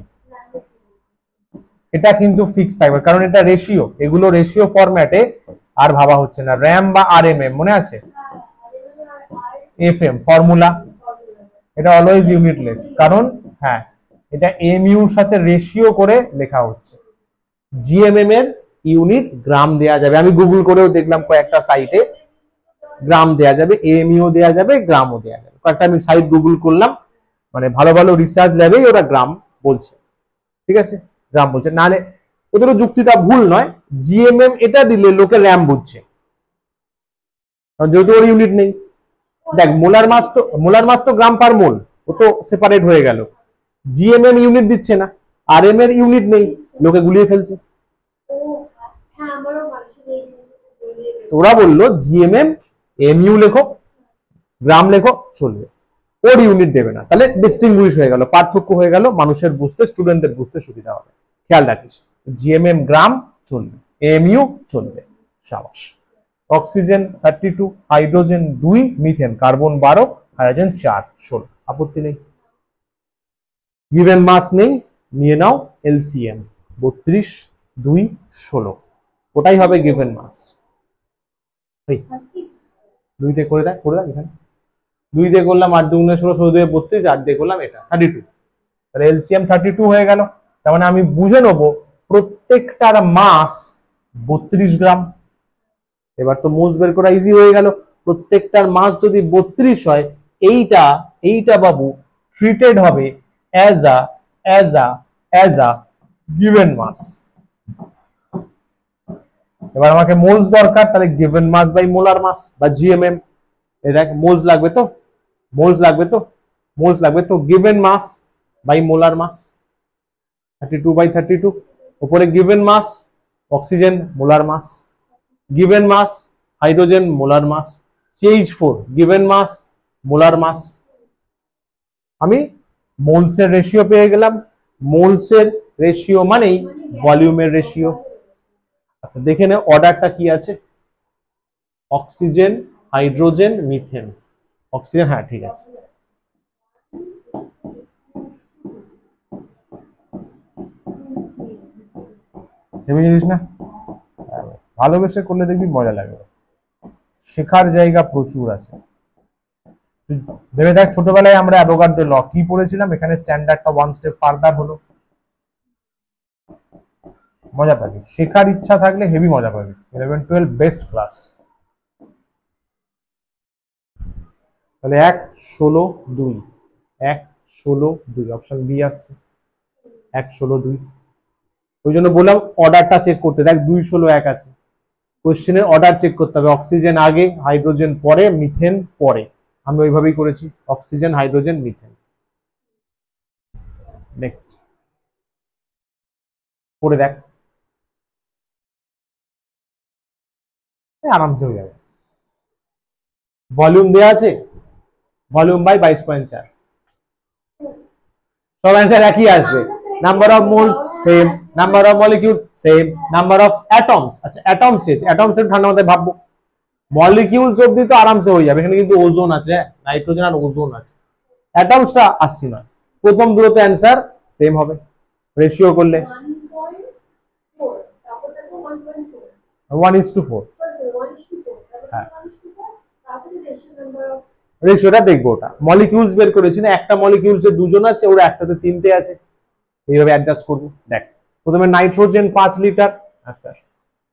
এটা কিন্তু ফিক্স থাকবে, কারণ এটা রেশিও, এগুলো রেশিও ফরম্যাটে আর ভাবা হচ্ছে না। র্যাম বা আরএমএম মনে আছে, এফএম ফর্মুলা, এটা অলওয়েজ ইউনিটলেস, কারণ হ্যাঁ এটা এমইউর সাথে রেশিও করে লেখা হচ্ছে। জিএমএম এর ইউনিট গ্রাম দেয়া যাবে, আমি গুগল করেও দেখলাম কয়েকটা সাইটে গ্রাম দেয়া যাবে, এমইউ দেয়া যাবে, গ্রামও দেয়া যাবে, কয়েকটা আমি সাইট গুগল করলাম, মানে ভালো ভালো রিসার্চ ল্যাবেই ওরা গ্রাম বলছে, ঠিক আছে গ্রাম বলছে, নাহলে ওদেরও যুক্তিটা ভুল নয়। জিএমএম এটা দিলে লোকে র্যাম বুঝছে, যেহেতু ওর ইউনিট নেই। দেখ মোলার মাস তো গ্রাম পার মোল, ও তো সেপারেট হয়ে গেল। জিএমএম ইউনিট দিচ্ছে না, আরএম এর ইউনিট নেই, লোকে গুলিয়ে ফেলছে। তোরা বললো জিএমএম এমইউ লেখো, গ্রাম লেখো, চলবে, ওর ইউনিট দেবে না, তাহলে ডিস্টিংগুইশ হয়ে গেল, পার্থক্য হয়ে গেল, মানুষের বুঝতে, স্টুডেন্টদের বুঝতে সুবিধা হবে। খেয়াল রাখিস, জিএমএম গ্রাম চলবে, এমইউ চলবে, সাবাস। Oxygen 32, hydrogen 2, methane carbon 12, hydrogen 4, 16, আপত্তি নেই। গিভেন মাস নেই, নিয়ে নাও এলসিএম 32, 2, 16, ওটাই হবে গিভেন মাস। দুইতে করে দেখ এখানে, 2 দিয়ে করলাম 8 2 16, 16 2 32, 8 দিয়ে করলাম এটা 32, তাহলে এলসিএম 32 হয়ে গেল। তার মানে আমি বুঝে নেব প্রত্যেকটার মাস 32 গ্রাম। এবার তো মোলস বের করা ইজি হয়ে গেল, প্রত্যেকটার মাস যদি 32 হয়, এইটা বাবু ট্রিটেড হবে অ্যাজ আ গিভেন মাস। এবার আমাকে মোলস দরকার, তাহলে given mass by molar mass বা জিএমএম, এই দেখ মোলস লাগবে তো, given mass by molar mass 32/32, উপরে given mass oxygen molar mass, given mass hydrogen molar mass, CH4 given mass molar mass. আমি মোলসের রেশিও পেয়ে গেলাম, মোলসের রেশিও মানেই ভলিউমের রেশিও। আচ্ছা দেখে নে অর্ডারটা কি আছে, অক্সিজেন, হাইড্রোজেন, মিথেন, অক্সিজেন, হ্যাঁ ঠিক আছে। ভেবে জিনিস না, ভালোবেসে করলে দেখবি মজা লাগবে, শেখার জায়গা প্রচুর আছে। ভেবে দেখ ছোটবেলায় আমরা অ্যাভোগাড্রো ল কি পড়েছিলাম, এখানে স্ট্যান্ডার্ডটা 1 স্টেপ ফার্দার হলো, মজা পাবি, শেখার ইচ্ছা থাকলে হেভি মজা পাবি। 11 12 বেস্ট ক্লাস। তাহলে 1 16 2, 1 16 2 অপশন বি আসছে, 1 16 2। ওই জন্য বললাম অর্ডারটা চেক করতে, দেখ 2 16 1 আছে, কোশ্চেনের অর্ডার চেক করতে হবে, অক্সিজেন আগে, হাইড্রোজেন পরে, মিথেন পরে, আমি ওইভাবেই করেছি, অক্সিজেন হাইড্রোজেন মিথেন। নেক্সট পড়ে দেখ, আরামসে হয়ে যাবে। ভলিউম দেওয়া আছে, ভলিউম বাই 22.4, সব অ্যান্সার একই আসবে, number of moles same, number of molecules same, number of atoms, আচ্ছা অ্যাটমস শেষ, অ্যাটমস একটু ঠান্ডা মাথায় ভাববো, মলিকিউলস অবধি তো আরামসে হয়ে যাবে, এখানে কিন্তু ওজোন আছে, নাইট্রোজেন আর ওজোন আছে, অ্যাটমসটা আসছি না, প্রথম দুটোতে অ্যান্সার সেম হবে রেশিও করলে 1:4, হ্যাঁ রেশিওটা দেখবো, ওটা মলিকিউলস বের করেছি না, একটা মলিকিউলসে দুজন আছে, ওরা একটাতে 3টে আছে, এইভাবে অ্যাডজাস্ট করবো। দেখ প্রথমে নাইট্রোজেন 5 লিটার, হ্যাঁ স্যার,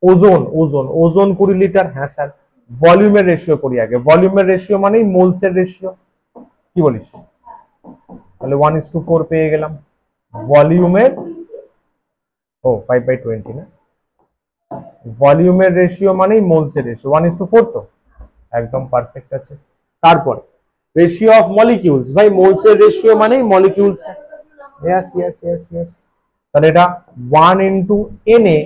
ওজোন 20 লিটার, হ্যাঁ স্যার। ভলিউমের রেশিও করি আগে, ভলিউমের রেশিও মানেই মোলসের রেশিও, কি বলিস, তাহলে 1:4 পেয়ে গেলাম ভলিউমের, ও 5/20 না, ভলিউমের রেশিও মানেই মোলসের রেশিও, 1:4 তো একদম পারফেক্ট আছে। তারপর রেশিও অফ মলিকিউলস, ভাই মোলসের রেশিও মানেই molecules, yes yes yes yes, তাহলে এটা 1 into Na,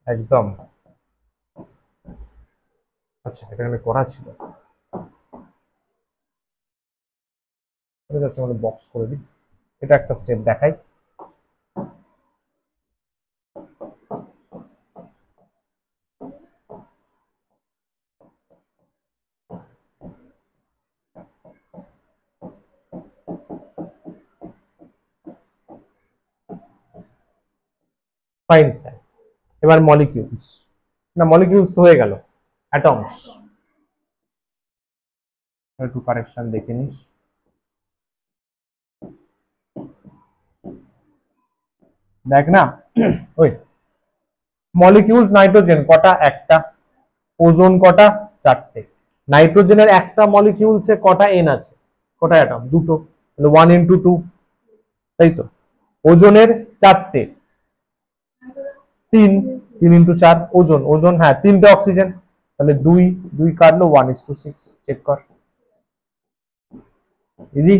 একদম, আচ্ছা এটা আমি করা ছিল। জাস্ট আমাকে বক্স করে দিই, এটা একটা স্টেপ দেখাই। ফাইন স্যার, এবার মলিকিউলস, না মলিকিউলস তো হয়ে গেল, অ্যাটমস একটু কারেকশন দেখে নিস। দেখ না ওই মলিকিউলস, নাইট্রোজেন কটা? একটা। ওজোন কটা? চারটে। নাইট্রোজেনের একটা মলিকিউলসে কটা এন আছে, কটা অ্যাটম? দুটো, তাহলে 1 ইন্টু 2, তাই তো। ওজোনের চারটে, 3, 3 ইন্টু 4 ওজোন, ওজোন হ্যাঁ 3টে অক্সিজেন, তাহলে 2, 2 কাটলো 1:6, চেক কর, ইজি।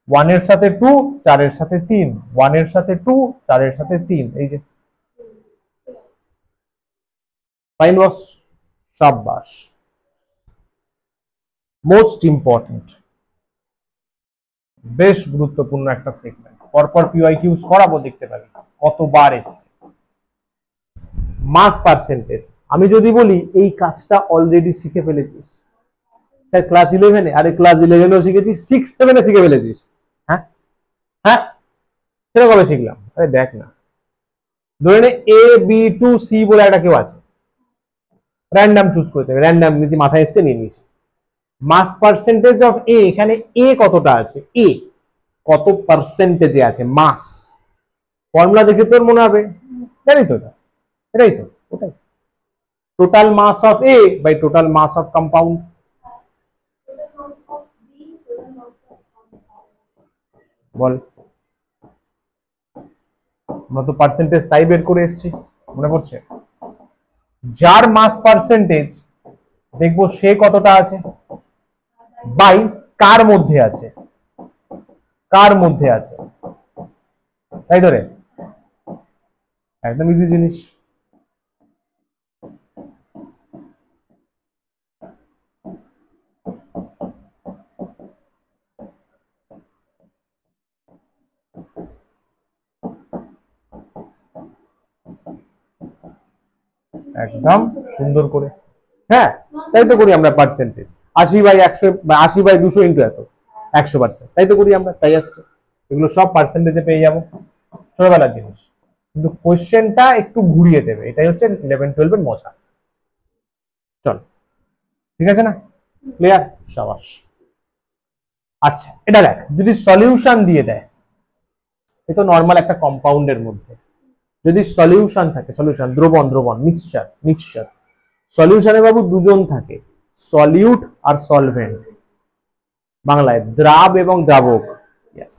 1 এর সাথে 2, 4 এর সাথে 3, 1 এর সাথে 2, 4 এর সাথে 3, এই যে ফাইন বস, শাবাশ। মোস্ট ইম্পর্টেন্ট, বেশ গুরুত্বপূর্ণ একটা সেগমেন্ট, পরপর পিওয়াইকিউস করাবো, দেখতে পাবি কতবার এসছে। মাস পার্সেন্টেজ, আমি যদি বলি এই কাজটা অলরেডি শিখে ফেলেছিস স্যার ক্লাস 11-এ, আরে ক্লাস 11-এও শিখেছিস, 6-7-এ শিখে ফেলেছিস। হ্যাঁ হ্যাঁ, সেটা কবে শিখলাম? আরে দেখ না, ধরে নে এ বি টু সি বলে একটা কেউ আছে, র্যান্ডম চুজ করতে হবে, র্যান্ডম নিজে মাথায় এসছে নিয়ে নিয়েছি। মাস পার্সেন্টেজ অফ এ, এখানে এ কতটা আছে, এ কত পার্সেন্টেজে আছে মাস, ফর্মুলা দেখে তোর মনে হবে, জানি তো এটা, এটাই তো, ওটাই total mass of A by total mass of compound. বল, আমরা তো পার্সেন্টেজ তাই বের করে এসেছি, মনে পড়ছে? যার মাস পার্সেন্টেজ দেখবো সে কতটা আছে বাই কার মধ্যে আছে, কার মধ্যে আছে, তাই ধরে একদম ইজি জিনিস। একদম সুন্দর করে, হ্যাঁ তাই তো করি আমরা পার্সেন্টেজ, 80/100, 80/200 ইন্টু এত 100%, তাই তো করি আমরা, তাই আসছে। এগুলো সব পার্সেন্টেজে পেয়ে যাবো, ছোটবেলার জিনিস, কিন্তু কোশ্চেনটা একটু ঘুরিয়ে দেবে, এটাই হচ্ছে 11-12 এর মজা। চল ঠিক আছে না, ক্লিয়ার, সাবাস। আচ্ছা এটা দেখ, যদি সলিউশন দিয়ে দেয়, এ তো নর্মাল একটা কম্পাউন্ডের মধ্যে যদি সলিউশন থাকে, সলিউশন দ্রবণ, দ্রবণ মিক্সচার, মিক্সচার, সলিউশনে বাবু দুজন থাকে, সলিউট আর সলভেন্ট, বাংলায় দ্রাব এবং দ্রাবক, ইয়েস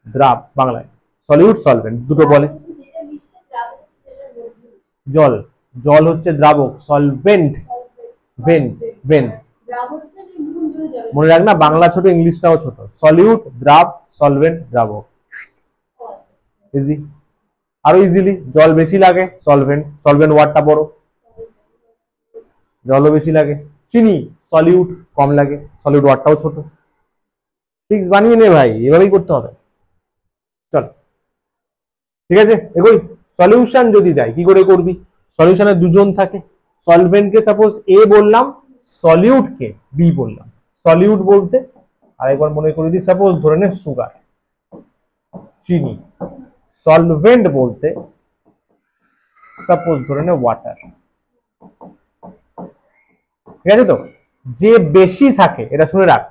দ্রাব বাংলায়, সলিউট সলভেন্ট দুটো বলে। জল, জল হচ্ছে দ্রাবক, সলভেন্ট ভেন, ভেন, মনে রাখ না বাংলা ছোট ইংলিশটাও ছোট, সলিউট দ্রাব সলভেন্ট দ্রাবক, ইজি। আরো ইজিলি, জল বেশি লাগে, সলভেন্ট, সলভেন্ট ওয়ার্ডটা বড়, জলও বেশি লাগে, চিনি সলিউট কম লাগে, সলিউট ওয়ার্ডটাও ছোট, ফিক্স বানিয়ে নে ভাই, এভাবেই করতে হবে। চল ঠিক আছে এগোই। সলিউশন যদি দেয় কি করে করবি, সলিউশনে দুজন থাকে, সলভেন্টকে সাপোজ এ বললাম, সলিউটকে বি বললাম। সলিউট বলতে আরেকবার মনে করে দিই, সাপোজ ধরে নে সুগার, চিনি, সলভেন্ট বলতে সাপোজ ধরে নে ওয়াটার, ঠিক আছে তো। যে বেশি থাকে, এটা শুনে রাখ,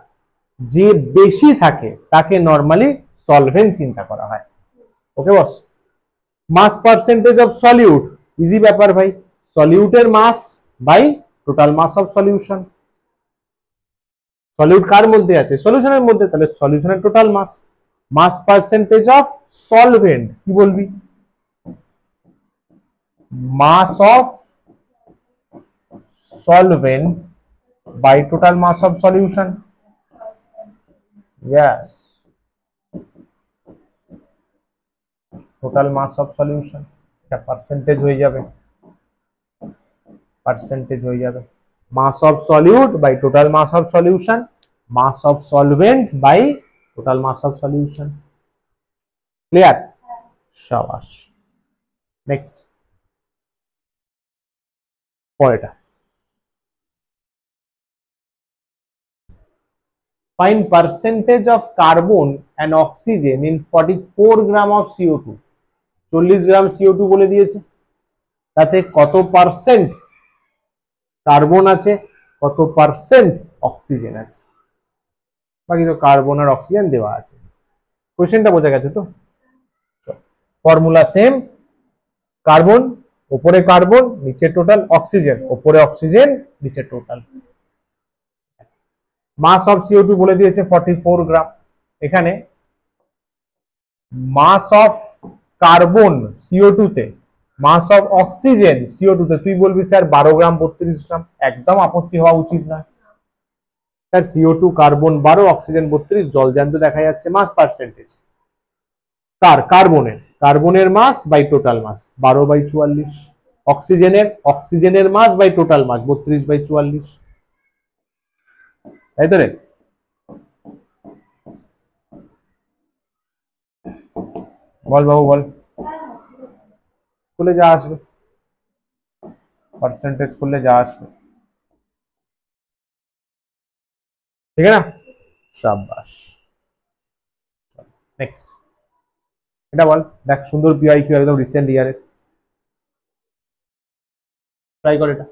যে বেশি থাকে তাকে নরমালি সলভেন্ট চিন্তা করা হয়, okay boss. Mass percentage of solute, easy ব্যাপার ভাই, সলিউটের mass by total mass of solution, solute কার মধ্যে আছে, সলিউশনের মধ্যে, তাহলে সলিউশনের total mass. Mass percentage of solvent কি বলবি, mass of solvent by total mass of solution, yes, total mass of solution, এটা পার্সেন্টেজ হয়ে যাবে, পার্সেন্টেজ হয়ে যাবে, mass of solute by total mass of solution, mass of solvent by total mass of solution. Clear? শাবাশ। Next, পরেরটা, find percentage of carbon and oxygen in 44 gram of CO2। 40 gram CO2 বলে দিয়েছে, তাতে কত পার্সেন্ট কার্বন আছে, কত পার্সেন্ট অক্সিজেন আছে। বাকি তো কার্বন আর অক্সিজেন দেওয়া আছে। কোশ্চেনটা বোঝা গেছে তো? ফর্মুলা সেম, কার্বন উপরে কার্বন নিচে টোটাল অক্সিজেন, উপরে অক্সিজেন নিচে টোটাল। মাস অফ CO2 বলে দিয়েছে 44 গ্রাম। এখানে মাস অফ কার্বন CO2 তে, মাস অফ অক্সিজেন CO2 তে তুই বলবি স্যার 12 গ্রাম 32 গ্রাম, একদম আপত্তি হওয়া উচিত না স্যার। CO2 কার্বন 12, অক্সিজেন 32, জল জ্যান্ত দেখা যাচ্ছে। মাস পার্সেন্টেজ কার? কার্বনের, কার্বনের মাস বাই টোটাল মাস 12/44। অক্সিজেনের মাস বাই টোটাল মাস 32/44। তাই তো রে? বল বাবু বল, করলে যা আসবে, পার্সেন্টেজ করলে যা আসবে, ঠিক আছে না? শাবাশ। নেক্সট, এটা বল, দেখ সুন্দর PIQ একদম রিসেন্ট ইয়ারের, ট্রাই কর এটা।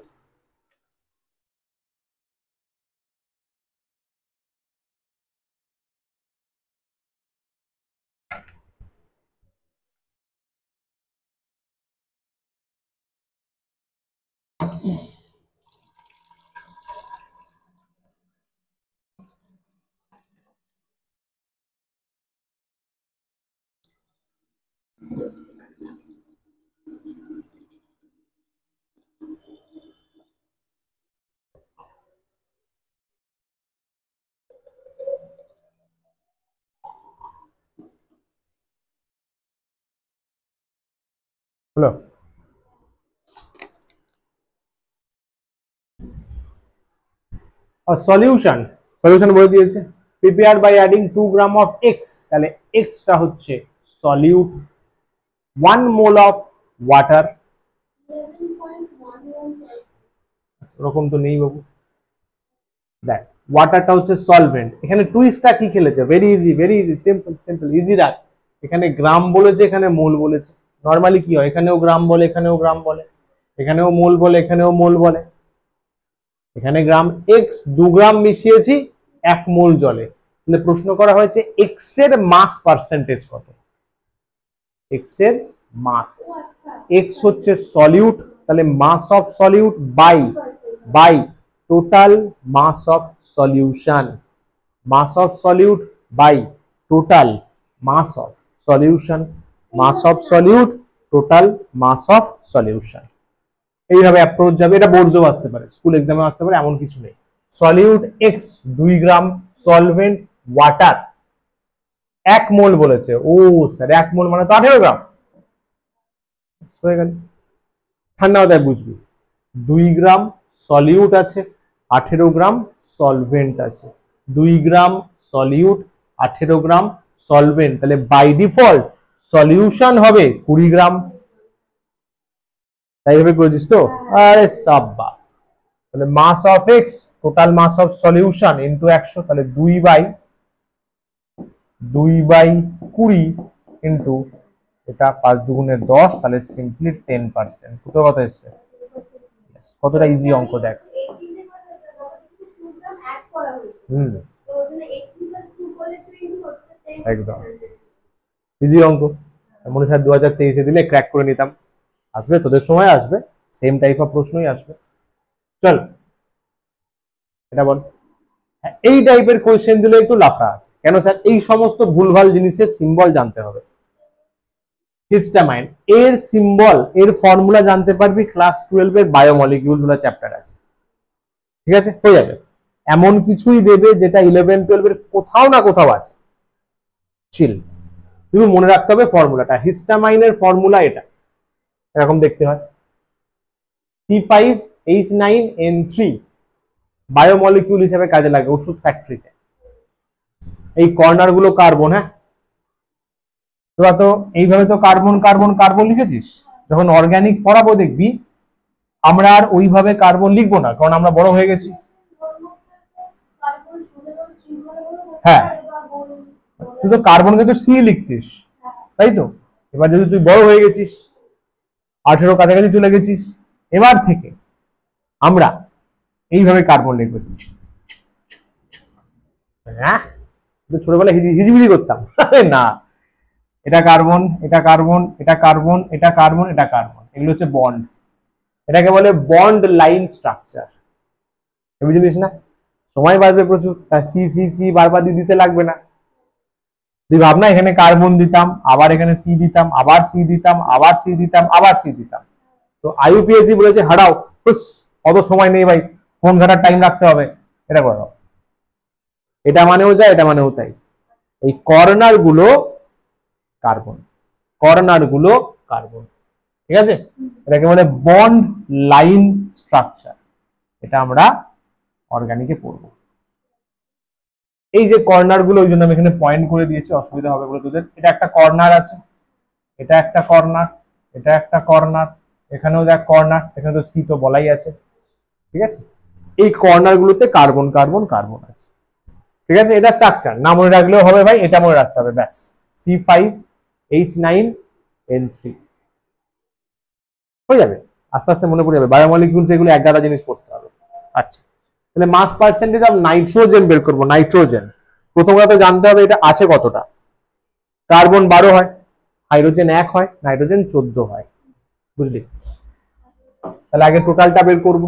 হলো? সলিউশন, সলিউশন বলে দিয়েছে prepare by adding 2 gram of X, তাহলে এক্সটা হচ্ছে সলিউট, 1 মোল অফ ওয়াটার, ওরকম তো নেই বাবু। দেখ ওয়াটারটা হচ্ছে সলভেন্ট, এখানে টুইস্টটা কি খেলেছে, very easy, very easy, simple simple, easy রাখ। এখানে গ্রাম বলেছে, এখানে মোল বলেছে। নরমালি কি হয়, এখানেও গ্রাম বলে, এখানেও গ্রাম বলে, এখানেও মোল বলে, এখানেও মোল বলে। এখানে গ্রাম, এক্স 2 গ্রাম মিশিয়েছি 1 মোল জলে, তাহলে প্রশ্ন করা হয়েছে এক্স এর মাস পার্সেন্টেজ কত। এক্স এর মাস, এক্স হচ্ছে সলিউট, তাহলে mass of solute by total mass of solution, mass of solute by total mass of solution, mass of solute total mass of solution. এইভাবে অ্যাপ্রোচ যাবে। এটা বোর্ডেও আসতে পারে, স্কুল এক্সামে আসতে পারে, এমন কিছু নেই। সলিউট এক্স 2 গ্রাম, সলভেন্ট ওয়াটার 1 মোল বলেছে। ও স্যার 1 মোল মানে তো 18 গ্রাম হয়ে গেল। ঠান্ডা মাথায় বুঝবি, 2 গ্রাম সলিউট আছে, 18 গ্রাম সলভেন্ট আছে। 2 গ্রাম সলিউট, 18 গ্রাম সলভেন্ট, তাহলে বাই ডিফল্ট সলিউশন হবে 20 গ্রাম। তাই ভাবে করেছিস তো? আরে সাব্বাস। তাহলে mass of X, total mass of solution into 100, তাহলে 2/20 ইনটু এটা 5 দুগুণে 10, তাহলে সিম্পলি 10%। কত কথা এসছে? কতটা ইজি অঙ্ক দেখ। একদম ইজি অঙ্ক, মনে হয় 2023-এ দিলে ক্র্যাক করে নিতাম। আসবে, তোদের সময় আসবে, সেম টাইপ অফ প্রশ্নই আসবে। চল এটা বল। এই টাইপের কোয়েশ্চেন দিলে একটু লাফা আছে কেন স্যার? এই সমস্ত ভুলভাল জিনিসের সিম্বল জানতে হবে। হিস্টামাইন এর সিম্বল, এর ফর্মুলা জানতে পারবি ক্লাস 12 এর বায়োমলিকিউল বলে চ্যাপ্টার আছে, ঠিক আছে? হয়ে যাবে। এমন কিছুই দেবে যেটা 11-12 এর কোথাও না কোথাও আছে, চিল। শুধু মনে রাখতে হবে ফর্মুলাটা। হিস্টামাইনের ফর্মুলা এটা এরকম দেখতে হয়, C5H9N3 বায়োমলিকিউল হিসেবে কাজে লাগে ওষুধ ফ্যাক্টরিতে। এই কর্নার গুলো কার্বন। হ্যাঁ, তোরা তো এইভাবে তো কার্বন কার্বন কার্বন লিখেছিস, যখন অর্গানিক পড়াবো দেখবি আমরা আর ওইভাবে কার্বন লিখবো না, কারণ আমরা বড় হয়ে গেছি। হ্যাঁ, তুই তো কার্বনকে তো সি লিখতিস, তাই তো? এবার যদি তুই বড় হয়ে গেছিস, 18 কাছাকাছি চলে গেছিস, এবার থেকে আমরা এইভাবে কার্বন লিখবো। হ্যাঁ, ছোটবেলায় হিজিবিজি করতাম। না, এটা কার্বন, এটা কার্বন, এটা কার্বন, এটা কার্বন, এটা কার্বন, এগুলো হচ্ছে বন্ড। এটাকে বলে বন্ড লাইন স্ট্রাকচার। বুঝলিস না? সময় বাঁচবে প্রচুর, সি সি সি বারবার দিতে লাগবে না। তুই ভাবনা এখানে কার্বন দিতাম, আবার এখানে সি দিতাম, আবার সি দিতাম, আবার সি দিতাম, আবার সি দিতাম। তো আইইউপিএসসি বলেছে হারাও, অত সময় নেই ভাই, ফোন ঘাটার টাইম রাখতে হবে, এটা করো। এটা মানেও যায়, এটা মানেও তাই। এই কর্নার গুলো কার্বন, কর্নার গুলো কার্বন, ঠিক আছে? এটাকে বলে বন্ড লাইন স্ট্রাকচার। এটা আমরা অর্গানিকে পড়বো। এই যে কর্নার গুলো, ওই জন্য আমি এখানে পয়েন্ট করে দিয়েছি, অসুবিধা হবে বলে তোদের। এটা একটা কর্নার আছে, এটা একটা কর্নার, এটা একটা কর্নার, এখানেও দেখ কর্নার, এখানে তো সি তো বলাই আছে, ঠিক আছে? এই কর্নার গুলোতে কার্বন কার্বন কার্বন আছে, ঠিক আছে? এটা স্ট্রাকচার, না মনে রাখলেও হবে ভাই, এটা মনে রাখতে হবে, ব্যাস। C5H9N3 হয়ে যাবে, আস্তে আস্তে মনে পড়ে যাবে। বায়োমলিকিউলস এগুলো এক গাদা জিনিস পড়তে হবে। আচ্ছা, তাহলে মাস পার্সেন্টেজ অফ নাইট্রোজেন বের করবো। নাইট্রোজেন প্রথম কথা জানতে হবে এটা আছে কতটা। কার্বন 12 হয়, হাইড্রোজেন 1 হয়, নাইট্রোজেন 14 হয়, বুঝলি? তাহলে আগে টোটালটা বের করবো।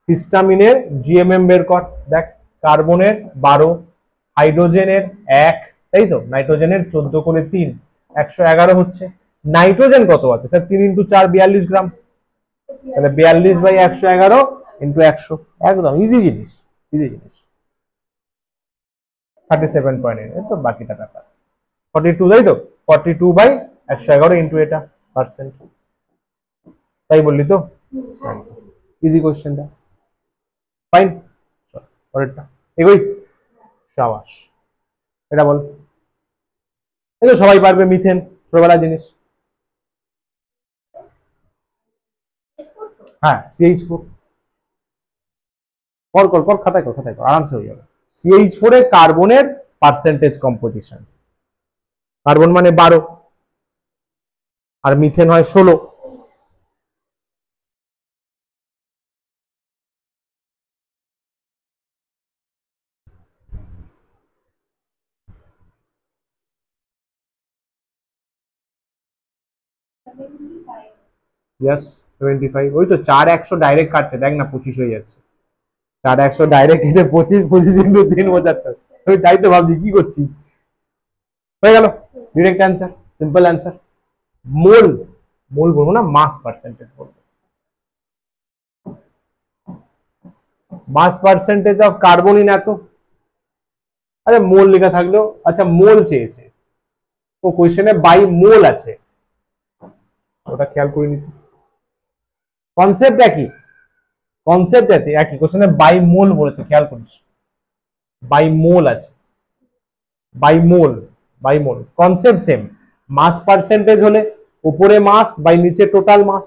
হিস্টামিনের জিএমএম বের কর, দেখ কার্বনের 12, হাইড্রোজেনের 1, তাই তো? নাইট্রোজেনের 14 করে 3, 111 হচ্ছে। নাইট্রোজেন কত আছে স্যার? 3 × 4 42 গ্রাম, তাহলে 42/111 × 100, একদম ইজি জিনিস, ইজি জিনিস। 37.9, তো বাকিটা ব্যাপার 42, তাই তো? 42/111 ইন্টু এটা পার্সেন্ট, তাই বললি তো? ইজি কোশ্চেনটা, ফাইন। চল পরেরটা এগোই। সাবাস, এটা বল। এই তো সবাই পারবে, মিথেন, ছোটবেলার জিনিস। হ্যাঁ, CH4 কর কর কর, খাতায় কর, খাতায় কর, আরামসে হয়ে যাবে। CH4 এ কার্বনের পার্সেন্টেজ কম্পোজিশন, কার্বন মানে 12 আর মিথেন হয় 16। यस 75, ওই তো 4 100 ডাইরেক্ট কাটছে, দেখ না 25 হয়ে যাচ্ছে। 4 100 ডাইরেক্ট কেটে 25, 25 × 3 75, ওই তাই তো ভাবছি কি করছি। হয়ে গেল, ডিরেক্ট অ্যান্সার, সিম্পল অ্যান্সার। মোল, মোল বলবো না, মাস পার্সেন্টেজ বলবো। মাস পার্সেন্টেজ অফ কার্বন ইন এত, আরে মোল লেখা থাকলেও, আচ্ছা মোল চেয়েছে ও কোশ্চেনে, বাই মোল আছে, ওটা খেয়াল করে নিতে। কনসেপ্ট একই, কনসেপ্ট একই, কোশ্চেনে বাই মোল বলেছে, খেয়াল করিস, বাই মোল আছে, by mole, by mole, concept same. Mass percentage হলে উপরে মাস বাই নিচে টোটাল মাস,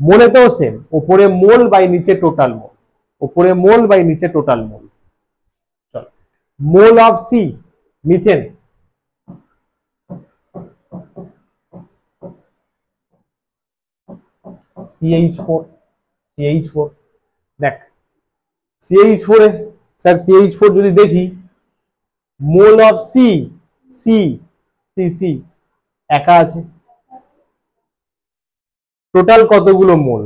মোলেতেও সেম, উপরে মোল বাই নিচে টোটাল মোল, উপরে মোল বাই নিচে টোটাল মোল। চল, মোল of C, methane, CH4, CH4 দেখ, CH4 এ স্যার CH4 যদি দেখি, mole of C, C C C একা আছে। টোটাল কতগুলো মোল?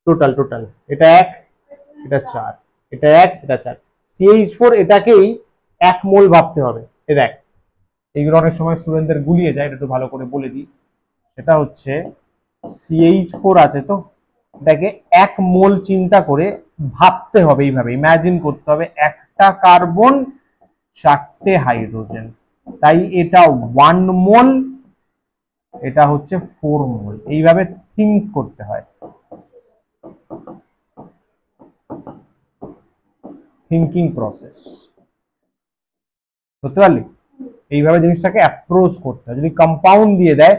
টোটাল টোটাল এটা 1, এটা 4, এটা 1, এটা 4। CH4 এটাকেই 1 মোল ভাবতে হবে। এ দেখ, এইগুলো অনেক সময় স্টুডেন্টদের গুলিয়ে যায়, এটা একটু ভালো করে বলে দিই। সেটা হচ্ছে CH4 আছে তো, এটাকে 1 মোল চিন্তা করে ভাবতে হবে, এইভাবে ইমাজিন করতে হবে, একটা কার্বন 4টে হাইড্রোজেন, তাই এটা 1 মোল, এটা হচ্ছে 4 মোল, এইভাবে থিঙ্ক করতে হয়, থিঙ্কিং প্রসেস। ধরতে পারলি? এইভাবে জিনিসটাকে অ্যাপ্রোচ করতে হয়। যদি কম্পাউন্ড দিয়ে দেয়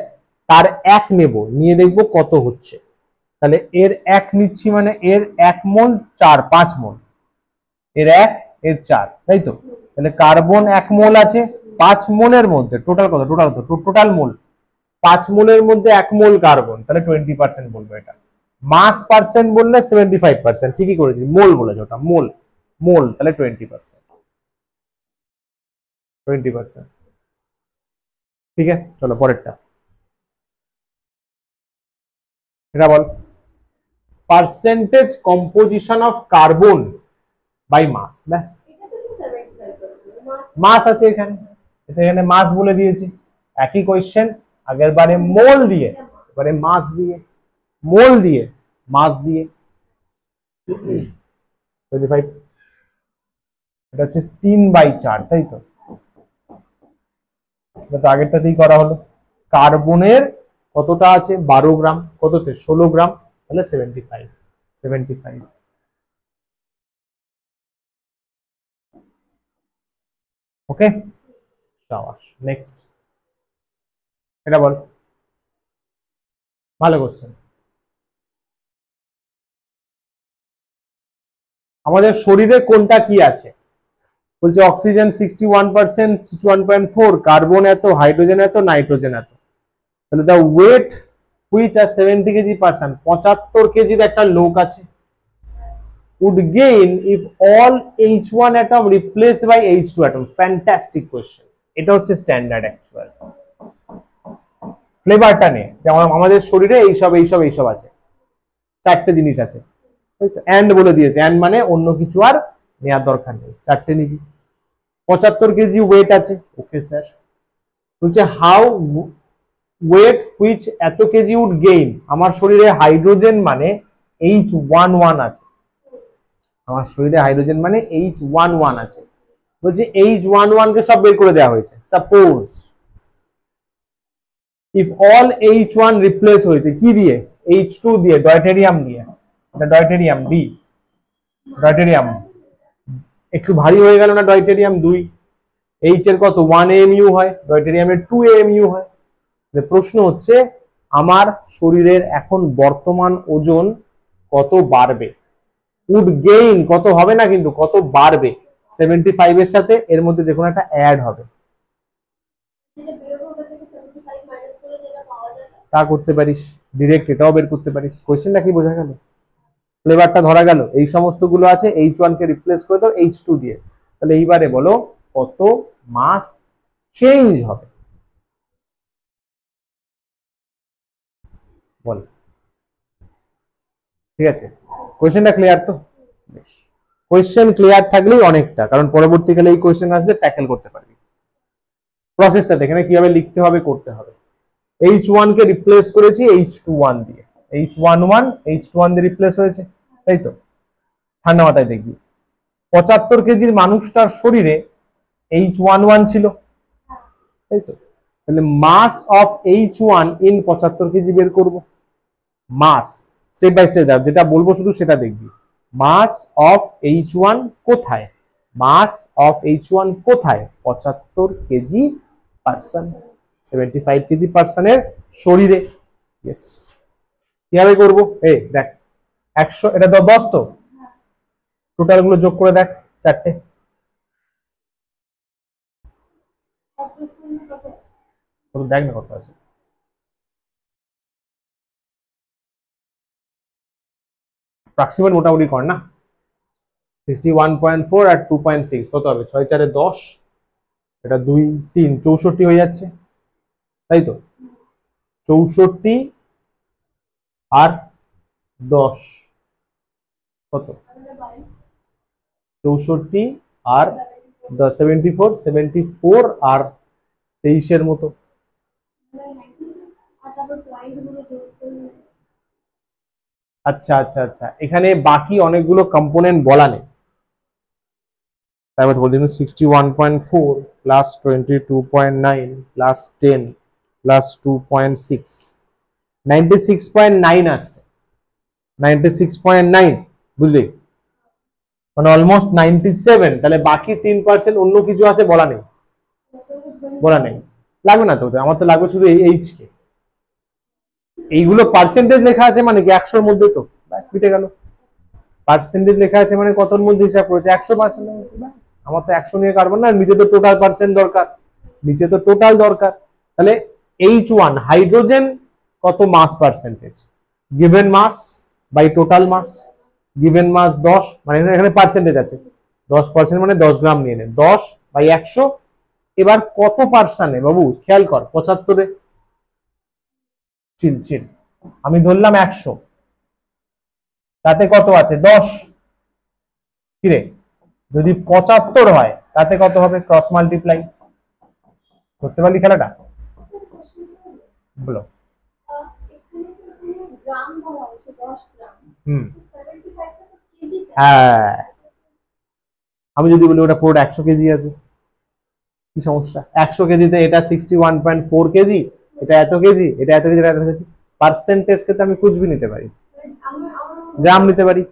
তার এক নেব, নিয়ে দেখবো কত হচ্ছে, তাহলে এর এক নিচ্ছি মানে এর 1 মোল 5 মোল, এর 1 এর 4, তাই তো? তাহলে কার্বন 1 মোল আছে, 5 মোলের মধ্যে টোটাল কত, টোটাল মোল 5 মোলের মধ্যে 1 মোল কার্বন, তাহলে 20% বলবো এটা। মাস পার্সেন্ট বললে 75%, ঠিকই করেছি, মোল বলেছে ওটা, মোল মোল, তাহলে 20%। ঠিক আছে, চলো পরেরটা। এটা বল, percentage composition of carbon by mass. ব্যাস, মাস আছে এখানে, এখানে মাস বলে দিয়েছি। একই কোয়েশ্চেন, আগের বারে মোল দিয়ে, এবারে মাস দিয়ে, মোল দিয়ে মাস দিয়ে। 25, এটা হচ্ছে 3/4, তাই তো? এটা তো আগেরটাতেই করা হলো। কার্বনের কতটা আছে, 12 গ্রাম, কততে 16 গ্রাম, তাহলে 75। ওকে, সাবাস। নেক্সট, এটা বল, ভালো কোশ্চেন। আমাদের শরীরে কোনটা কি আছে বলছে, অক্সিজেন 61%, 61.4, কার্বন এত, হাইড্রোজেন এত, নাইট্রোজেন এত। তাহলে the weight which are 70 KG person, 75 কেজির একটা লোক আছে, would gain if all H1 atom replaced by H2 atom. Fantastic question. এটা হচ্ছে স্ট্যান্ডার্ড অ্যাকচুয়াল। ফ্লেভারটা নে, যেমন আমাদের শরীরে এইসব আছে, 4টে জিনিস আছে, তাই তো? অ্যান্ড বলে দিয়েছে, অ্যান্ড মানে অন্য কিছু আর নেওয়ার দরকার নেই, 4টে নিবি। 75 কেজি ওয়েট আছে, ওকে স্যার। বলছে হাউ ওয়েট হুইচ এত কেজি উড গেইন, আমার শরীরে হাইড্রোজেন মানে H11 আছে, আমার শরীরে হাইড্রোজেন মানে H11 আছে। বলছে H11 কে সব বের করে দেওয়া হয়েছে। Suppose if all H1 replace হয়েছে কি দিয়ে, H2 দিয়ে, ডয়টেরিয়াম দিয়ে, এটা ডয়টেরিয়াম ডি, ডয়টেরিয়াম একটু ভারী হয়ে গেল না, ডয়টেরিয়াম 2, H এর কত 1 AMU হয়, ডয়টেরিয়ামের 2 AMU হয়। প্রশ্ন হচ্ছে আমার শরীরের এখন বর্তমান ওজন কত বাড়বে, উড গেইন কত হবে না কিন্তু, কত বাড়বে 75 এর সাথে, এর মধ্যে যে কোনো একটা অ্যাড হবে, তা করতে পারিস, ডিরেক্ট এটাও বের করতে পারিস। কোয়েশ্চেনটা কি বোঝা গেল, ফ্লেভারটা ধরা গেল। এই সমস্ত গুলো আছে, H1 কে রিপ্লেস করে দাও H2 দিয়ে, তাহলে এইবারে বলো কত মাস চেঞ্জ হবে, বল। ঠিক আছে, কোয়েশ্চেনটা ক্লিয়ার তো? বেশ, কোয়েশ্চেন ক্লিয়ার থাকলেই অনেকটা, কারণ পরবর্তীকালে এই কোয়েশ্চেন আসলে ট্যাকেল করতে পারবি। প্রসেসটা দেখে কিভাবে লিখতে হবে, করতে হবে। H1 কে রিপ্লেস করেছি H21 দিয়ে, H11 H21 দিয়ে রিপ্লেস হয়েছে, তাই তো? ঠান্ডা মাথায় দেখবি 75 কেজির মানুষটার শরীরে H11 ছিল, তাই তো? তাহলে mass of H1 in 75 KG বের করব। মাস স্টেপ বাই স্টেপ, যেটা বলবো শুধু সেটা দেখবি। মাস অফ H1 কোথায়, মাস অফ H1 কোথায়, 75 কেজি পার্সন, 75 কেজি পার্সনের শরীরে। ইয়েস, কিভাবে করবো, এই দেখ 100, এটা 10 তো, টোটাল গুলো যোগ করে দেখ, 4টে, দেখ না কত আছে। অ্যাপ্রক্সিমেট মোটামুটি কর না, 61.4 আর 2.6 কত হবে, 6 4 10, এটা 2 3 64 হয়ে যাচ্ছে, তাই তো? 64 আর 10 কত, 64 আর 10 74 আর 23 মতো। আচ্ছা আচ্ছা আচ্ছা, এখানে বাকি অনেকগুলো কম্পোনেন্ট বলা নেই, তারপর বলতে 61.4 প্লাস 22.9 প্লাস 10 প্লাস 2.6, 96.9 আসছে, 96.9, বুঝলি, মানে অলমোস্ট 97। তাহলে বাকি 3% অন্য কিছু আছে বলা নেই, বলা নেই, লাগবে না তো, আমার তো লাগবে শুধু এই এইচ কে। এইগুলো পার্সেন্টেজ লেখা আছে মানে কি 100-র মধ্যে, তো ব্যাস মিটে গেল। পার্সেন্টেজ লেখা আছে মানে কতর মধ্যে হিসাব করেছে, 100%। ব্যাস, আমার তো 100 নিয়ে কাটবো না, নিচে তো টোটাল পার্সেন্ট দরকার, নিচে তো টোটাল দরকার। তাহলে H1 হাইড্রোজেন কত mass percentage, given mass by total mass, given mass 10, মানে এখানে পার্সেন্টেজ আছে 10% মানে 10 গ্রাম নিয়ে নেন, 10/100। এবার কত পার্সেন্টে বাবু খেয়াল কর, 75-এ চিল চিল আমি ধরলাম 100, তাতে কত আছে 10, কিরে যদি 75 হয় তাতে কত হবে, ক্রস মাল্টিপ্লাই করতে পারলি খেলাটা, বলো। হ্যাঁ, আমি যদি বলি ওটা পুরোটা 100 কেজি আছে, কি সমস্যা? 100 কেজিতে এটা 61.4 কেজি, এটা এত কেজি, এটা এত কেজি, এটা এত কেজি। পার্সেন্টেজকে তো আমি কুছ ভি নিতে পারি, গ্রাম নিতে পারি,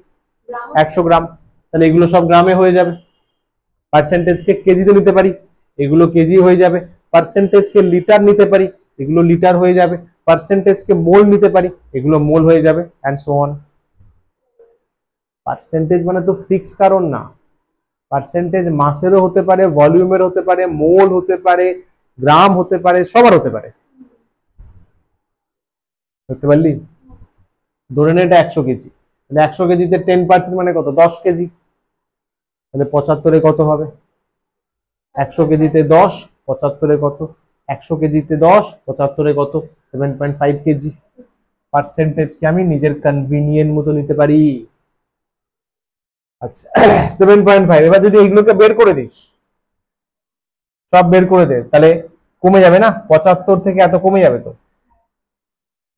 100 গ্রাম, তাহলে এগুলো সব গ্রামে হয়ে যাবে। পার্সেন্টেজকে কেজিতে নিতে পারি, এগুলো কেজি হয়ে যাবে। পার্সেন্টেজকে লিটার নিতে পারি, এগুলো লিটার হয়ে যাবে। পার্সেন্টেজকে মোল নিতে পারি, এগুলো মোল হয়ে যাবে, এন্ড সো অন। পার্সেন্টেজ মানে তো ফিক্স কারণ না, পার্সেন্টেজ মাসেরও হতে পারে, ভলিউমের হতে পারে, মোল হতে পারে, গ্রাম হতে পারে, সবার হতে পারে। বুঝতে পারলি? ধরে নে এটা 100 কেজি, তাহলে 100 কেজিতে 10% মানে কত, 10 কেজি। তাহলে 75-এ কত হবে, 100 কেজিতে 10, 75-এ কত, 100 কেজিতে 10, 75-এ কত, 7.5 কেজি। পার্সেন্টেজকে আমি নিজের কনভিনিয়েন্ট মতো নিতে পারি। আচ্ছা 7.5, এবার যদি এইগুলোকে বের করে দিস, সব বের করে দে, তাহলে কমে যাবে না, 75 থেকে এত কমে যাবে তো।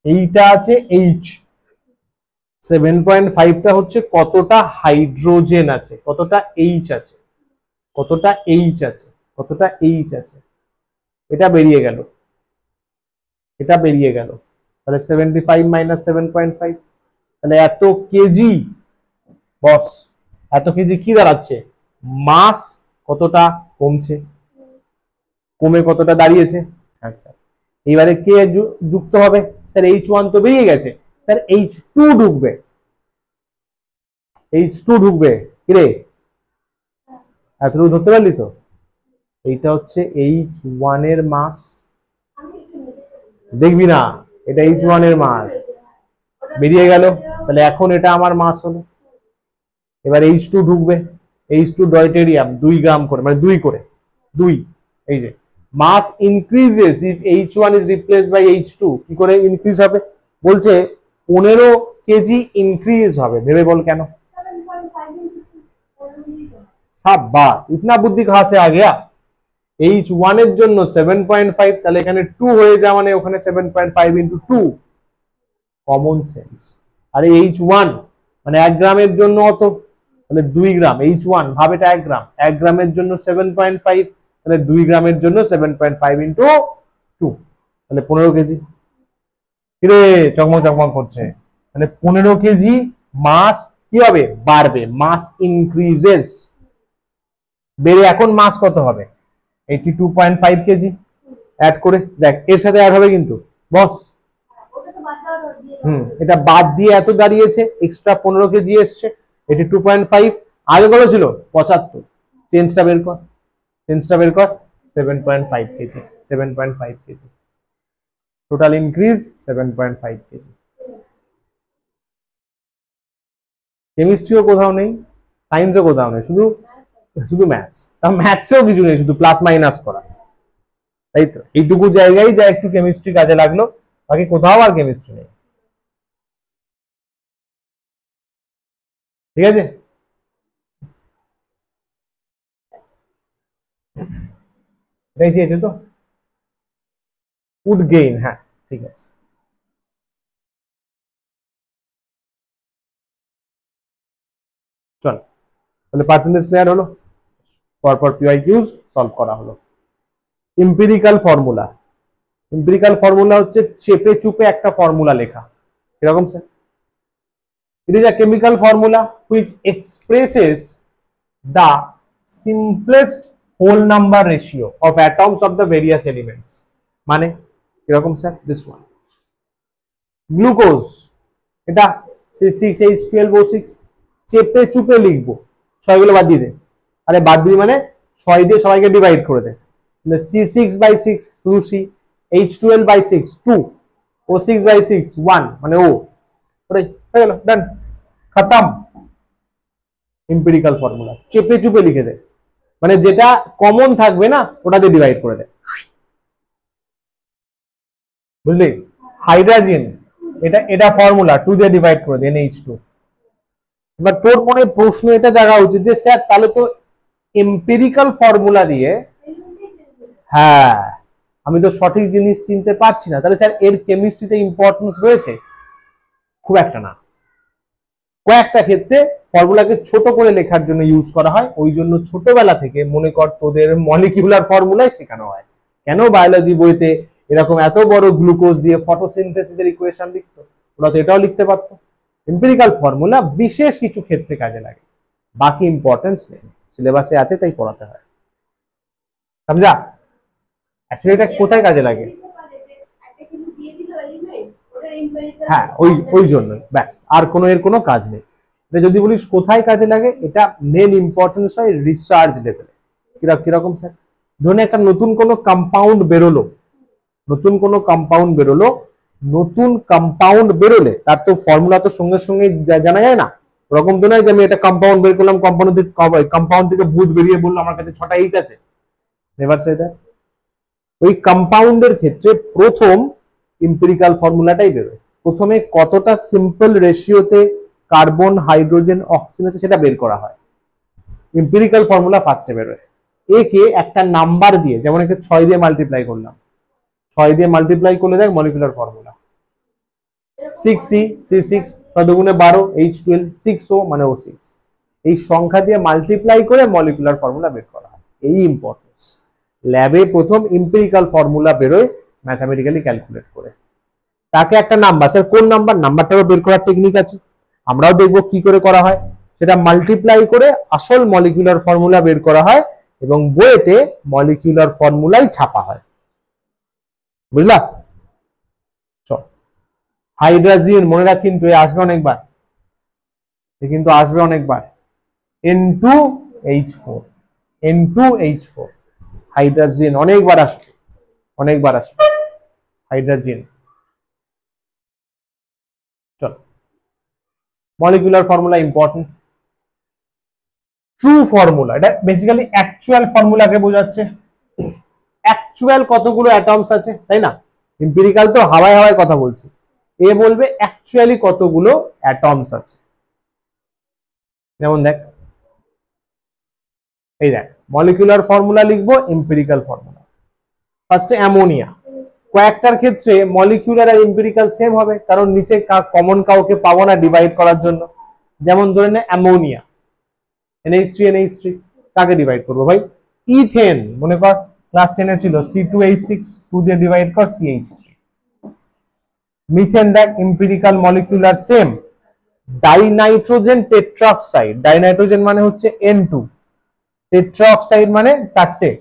এইটা আছে এইচ, 7.5টা হচ্ছে কতটা হাইড্রোজেন আছে, কতটা এইচ আছে, কতটা এইচ আছে, কতটা এইচ আছে, এটা বেরিয়ে গেল, এটা বেরিয়ে গেল। তাহলে 75 মাইনাস 7.5, তাহলে এত কেজি বস, এত কেজি কি দাঁড়াচ্ছে, মাস কতটা কমছে, কমে কতটা দাঁড়িয়েছে। হ্যাঁ স্যার, এইবারে কে যুক্ত হবে, স্যার H1 তো বেরিয়ে গেছে, স্যার H2 ঢুকবে, H2 ঢুকবে, কিরে এতটুকু ধরতে পারলি তো। এইটা হচ্ছে H1 এর মাস, দেখবি না, এটা H1 এর মাস বেরিয়ে গেল, তাহলে এখন এটা আমার মাস হলো। এবার H2 ঢুকবে, H2 ডয়টেরিয়াম 2 গ্রাম করে, মানে 2 করে 2, এই যে mass increases if H1 is replaced by H2, কি করে ইনক্রিজ হবে, বলছে 15 কেজি ইনক্রিজ হবে, ভেবে বল কেন। शाबाश, इतना बुद्धि कहां से आ गया। H1 এর জন্য 7.5, তাহলে এখানে 2 হয়ে যায়, মানে ওখানে 7.5 ইনটু 2, কমন সেন্স। আরে H1 মানে 1 গ্রামের জন্য অত, তাহলে 2 গ্রাম, H1 ভাব এটা 1 গ্রাম, 1 গ্রামের জন্য 7.5, তাহলে 2 গ্রামের জন্য 7.5 ইনটু 2, তাহলে 15 কেজি। কিরে চকমক চকমক করছে, তাহলে 15 কেজি মাস কি হবে, বাড়বে, মাস ইনক্রিজেস, বেড়ে এখন মাস কত হবে, 82.5 কেজি। অ্যাড করে দেখ, এর সাথে অ্যাড হবে কিন্তু বস, এটা বাদ দিয়ে এত দাঁড়িয়েছে, এক্সট্রা 15 কেজি এসছে, 82.5, আগে কত ছিল 75, চেঞ্জটা বের কর, চেঞ্জটা বের কর, 7.5 KG, 7.5 KG, total increase 7.5 KG. কেমিস্ট্রিও কোথাও নেই, সায়েন্সও কোথাও নেই, শুধু শুধু ম্যাথস, তা ম্যাথসেও কিছু নেই, শুধু প্লাস মাইনাস করা, তাই তো। এইটুকু জায়গায় যা একটু কেমিস্ট্রি কাজে লাগলো, বাকি কোথাও আর কেমিস্ট্রি নেই, ঠিক আছে। এটাই চেয়েছে তো, উড গেইন, হ্যাঁ ঠিক আছে। চল, তাহলে পার্সেন্টেজ ক্লিয়ার হলো, পরপর পিওয়াইকিউজ সলভ করা হলো। এম্পিরিক্যাল ফর্মুলা, এম্পিরিক্যাল ফর্মুলা হচ্ছে চেপে চুপে একটা ফর্মুলা লেখা, এরকম sir. It is a chemical formula which expresses the simplest whole number ratio of atoms of the various elements. মানে এরকম স্যার, দিস ওয়ান গ্লুকোজ, এটা C6H12O6, চেপে চুপে লিখবো, ছয়গুলো বাদ দিয়ে দে। আরে বাদ দিই মানে 6 দিয়ে সবাইকে ডিভাইড করে দে। C6/6 শুধু C, H12/6 2, O6/6 1 মানে O, হয়ে গেল, ডান, খতম। এম্পিরিক্যাল ফর্মুলা চেপে চুপে লিখে দে, মানে যেটা কমন থাকবে না ওটা দিয়ে ডিভাইড করে দে, বুঝলি? হাইড্রোজেন, এটা ফর্মুলা 2 দিয়ে ডিভাইড করে দে, NH2। এবার তোর মনে প্রশ্ন এটা জাগা উচিত যে স্যার তাহলে তো এম্পিরিক্যাল ফর্মুলা দিয়ে, হ্যাঁ আমি তো সঠিক জিনিস চিনতে পারছি না, তাহলে স্যার এর কেমিস্ট্রিতে ইম্পর্টেন্স রয়েছে? খুব একটা না। কয়েকটা ক্ষেত্রে ফর্মুলাকে ছোট করে লেখার জন্য ইউজ করা হয়, ওই জন্য ছোটবেলা থেকে মনে কর তোদের মলিকিউলার ফর্মুলাই শেখানো হয়। কেন বায়োলজি বইতে এরকম এত বড় গ্লুকোজ দিয়ে ফটোসিনথেসিসের ইকুয়েশন লিখতো, ওরা তো এটাও লিখতে পারতো। এম্পিরিক্যাল ফর্মুলা বিশেষ কিছু ক্ষেত্রে কাজে লাগে, বাকি ইম্পর্টেন্স নেই, সিলেবাসে আছে তাই পড়াতে হয়, সমঝা? অ্যাকচুয়ালি এটা কোথায় কাজে লাগে? হ্যাঁ ওই জন্য, ব্যাস, আর কোনো এর কোনো কাজ নেই। এটা যদি বলিস কোথায় কাজে লাগে, এটা মেন ইম্পর্টেন্স হয় রিসার্চ লেভেলে। কিরকম স্যার? ধরুন একটা নতুন কোনো কম্পাউন্ড বেরোলো, নতুন কম্পাউন্ড বেরোলে তার তো ফর্মুলা তো সঙ্গে সঙ্গে জানা যায় না। ওরকম তো নয় যে আমি একটা কম্পাউন্ড বের করলাম, কম্পাউন্ড থেকে ভূত বেরিয়ে বললো আমার কাছে 6টা H আছে, নেভার সে দ্যাট। ওই কম্পাউন্ডের ক্ষেত্রে প্রথম এম্পিরিক্যাল ফর্মুলাটাই বেরোয়, প্রথমে কতটা সিম্পল রেশিওতে কার্বন, হাইড্রোজেন, অক্সিজেন আছে সেটা বের করা হয়, এম্পিরিক্যাল ফর্মুলা ফার্স্টে বেরোয়। একে একটা নাম্বার দিয়ে, যেমন একে 6 দিয়ে মাল্টিপ্লাই করলাম, 6 দিয়ে মাল্টিপ্লাই করলে দেখ মলিকুলার ফর্মুলা 6C, C6, 6 দুগুণে 12, H12, 6O মানে O6। এই সংখ্যা দিয়ে মাল্টিপ্লাই করে মলিকুলার ফর্মুলা বের করা হয়, এই ইম্পর্টেন্স। ল্যাবে প্রথম এম্পিরিক্যাল ফর্মুলা বেরোয় ম্যাথামেটিক্যালি ক্যালকুলেট করে, তাকে একটা নাম্বার, স্যার কোন নাম্বার, নাম্বারটাও বের করার টেকনিক আছে, আমরাও দেখবো কি করে করা হয়। সেটা মাল্টিপ্লাই করে আসল মলিকুলার ফর্মুলা বের করা হয় এবং বইয়েতে মলিকুলার ফর্মুলাই ছাপা হয়, বুঝলা? চল, হাইড্রোজেন মনে রাখ কিন্তু আসবে অনেকবার, কিন্তু আসবে অনেকবার, N2H4, N2H4 হাইড্রোজেন অনেকবার আসবে, হাইড্রোজেন। চল, molecular formula important. True formula, এটা বেসিক্যালি অ্যাকচুয়াল ফর্মুলাকে বোঝাচ্ছে। অ্যাকচুয়াল কতগুলো অ্যাটমস আছে, তাই না? এম্পিরিক্যাল তো হাওয়ায় হাওয়ায় কথা বলছি, এ বলবে অ্যাকচুয়ালি কতগুলো অ্যাটমস আছে। যেমন দেখ, এই দেখ মলিকুলার ফর্মুলা লিখবো, এম্পিরিক্যাল ফর্মুলা। ফার্স্টে অ্যামোনিয়া, কয়েকটার ক্ষেত্রে মলিকুলার আর এম্পিরিক্যাল সেম হবে, কারণ নিচে কমন কাউকে পাবো না ডিভাইড করার জন্য। যেমন ধরে নে অ্যামোনিয়া, NH3 কাকে ডিভাইড করবো ভাই? ইথেন, মনে কর ক্লাস 10 এ ছিল C2H6, 2 দিয়ে ডিভাইড কর CH3। মিথেন দেখ empirical molecular same. Dinitrogen টেট্রাঅক্সাইড, dinitrogen মানে হচ্ছে N2, টেট্রাঅক্সাইড মানে 4টে,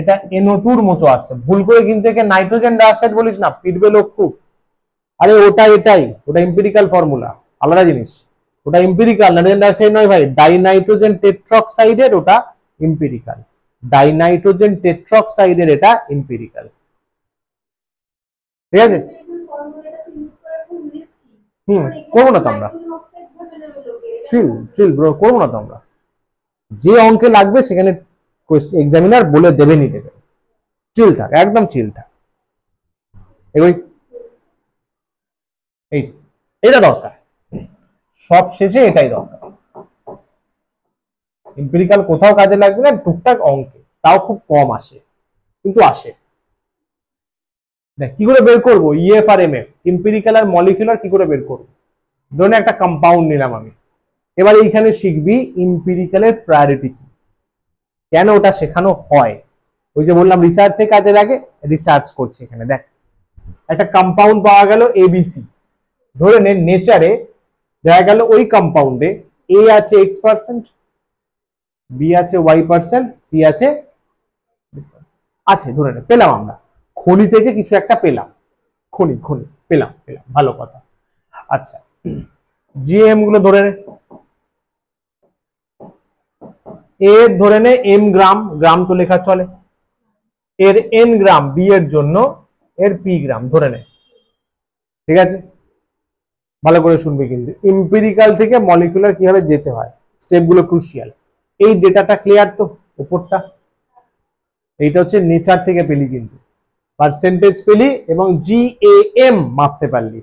এটা NO2 এর মতো আসছে, ভুল করে কিন্তু একে নাইট্রোজেন ডাইঅক্সাইড বলিস না, পিটবে লোক খুব। আরে ওটা এম্পিরিক্যাল ফর্মুলা, আলাদা জিনিস, ওটা এম্পিরিক্যাল, নাইট্রোজেন ডাইঅক্সাইড নয় ভাই, ডাইনাইট্রোজেন টেট্রাঅক্সাইডের ওটা এম্পিরিক্যাল, ডাইনাইট্রোজেন টেট্রাঅক্সাইডের এটা এম্পিরিক্যাল, ঠিক আছে? করবো না তো আমরা, চিল ব্রো, করবো না তো আমরা, যে অঙ্কে লাগবে সেখানে এক্সামিনার বলে দেবেনই দেবে, চিল থাক, একদম চিল থাক। এটা দরকার, সব শেষে এটাই দরকার। এম্পিরিক্যাল কোথাও কাজে লাগবে না, টুকটাক অঙ্কে, তাও খুব কম আসে, কিন্তু আসে। দেখ কি করে বের করবো EF আর MF, এম্পিরিক্যাল আর মলিকুলার কি করে বের করবো? ধরুন একটা কম্পাউন্ড নিলাম আমি, এবার এইখানে শিখবি এম্পিরিক্যালের প্রায়োরিটি কি, কেন ওটা শেখানো হয়। ওই যে বললাম রিসার্চে কাজে লাগে, রিসার্চ করছি এখানে। দেখ একটা কম্পাউন্ড পাওয়া গেল ABC, ধরে নে নেচারে দেখা গেল ওই কম্পাউন্ডে A আছে X%, বি আছে y%, সি আছে আছে ধরে নে, পেলাম আমরা খনি থেকে কিছু একটা পেলাম, খনি খনি পেলাম পেলাম, ভালো কথা। আচ্ছা জিএম গুলো ধরে নে, এর ধরে নে এম গ্রাম, গ্রাম তো লেখা চলে, এর এন গ্রাম, বি এর জন্য এর পি গ্রাম ধরে নে, ঠিক আছে? ভালো করে শুনবে কিন্তু, এম্পিরিক্যাল থেকে মলিকুলার কিভাবে যেতে হয়, স্টেপগুলো ক্রুশিয়াল। এই ডেটাটা ক্লিয়ার তো উপরটা? এইটা হচ্ছে নেচার থেকে পেলি, কিন্তু পার্সেন্টেজ পেলি এবং জিএএম মাপতে পারলি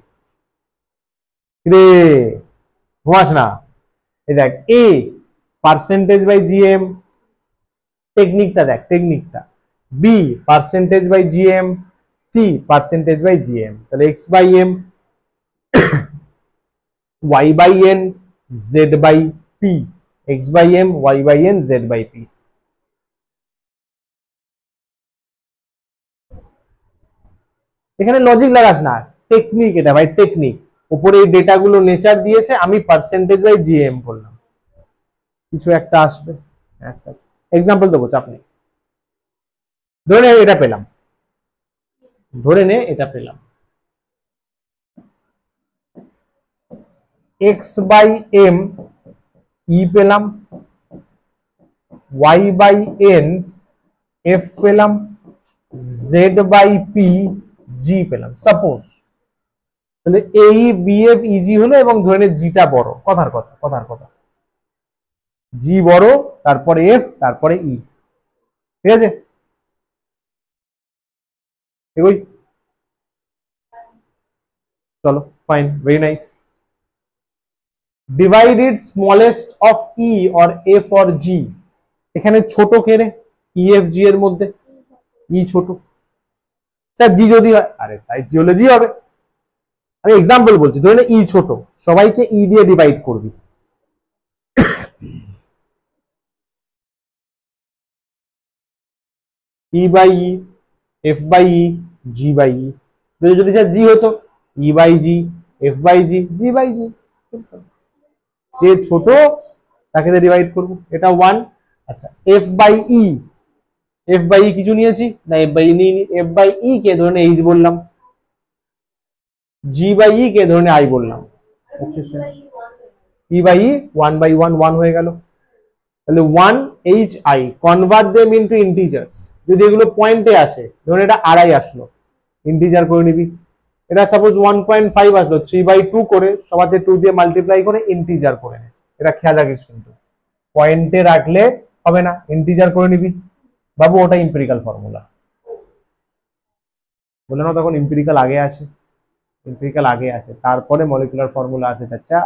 রে, ঘুমাস না। এই দেখ এ পার্সেন্টেজ বাই জিএম, টেকনিকটা দেখ টেকনিকটা, B percentage by GM, C percentage by GM, তাহলে X by M, y by n, z by p, x by m, y by n, z by p। এখানে লজিক লাগাস না, টেকনিক এটা ভাই, টেকনিক। উপরে এই ডেটাগুলো নেচার দিয়েছে, আমি পার্সেন্টেজ বাই জিএম করলাম, কিছু একটা আসবে। হ্যাঁ স্যার, এক্সাম্পল দেবো, চাপ নেই। ধরে নে এটা পেলাম, ধরে নে এটা পেলাম, x বাই এম ই পেলাম, y বাই এন এফ পেলাম, z বাই পি জি পেলাম, সাপোজ। তাহলে এই বিএফ ইজি হলো, এবং ধরে নে জিটা বড়, কথার কথা কথার কথা, জি বড়, তারপরে এফ, তারপরে ই, ঠিক আছে? এগোই, চলো, fine, very nice. Divide it smallest of E or F or G, এখানে ছোট কে রে, ই এফ জি এর মধ্যে ই ছোট, স্যার জি যদি হয়, আরে তাই জি হলে জি হবে, আমি এক্সাম্পল বলছি, ধরে নে ই ছোট, সবাইকে ই দিয়ে ডিভাইড করবি, E by E, F by E, G by E. যদি স্যার জি হতো, E by G, F by G, G by G, simple. যে ছোট তাকে ডিভাইড করব, এটা 1। আচ্ছা F by E, F by E কিছু নিয়েছি না, এফ বাই ই নিয়ে, এফ বাই ই কে ধরে এইচ বললাম, জি বাই ই কে ধরে আই বললাম, ওকে স্যার, ই বাই ই 1/1, 1 হয়ে গেল। তাহলে 1 H I, convert them into integers, যদি এগুলো পয়েন্টে আসে, ধরুন এটা আড়াই আসলো, ইন্টিজার করে নিবি। এটা সাপোজ 1.5 আসলো, 3/2 করে সবাতে 2 দিয়ে মাল্টিপ্লাই করে ইন্টিজার করে নে, এটা খেয়াল রাখিস কিন্তু, পয়েন্টে রাখলে হবে না, ইন্টিজার করে নিবি বাবু, ওটা এম্পিরিক্যাল ফর্মুলা বলে না, তখন এম্পিরিক্যাল আগে আসে, এম্পিরিক্যাল আগে আসে, তারপরে মলিকুলার ফর্মুলা আসে চাচা।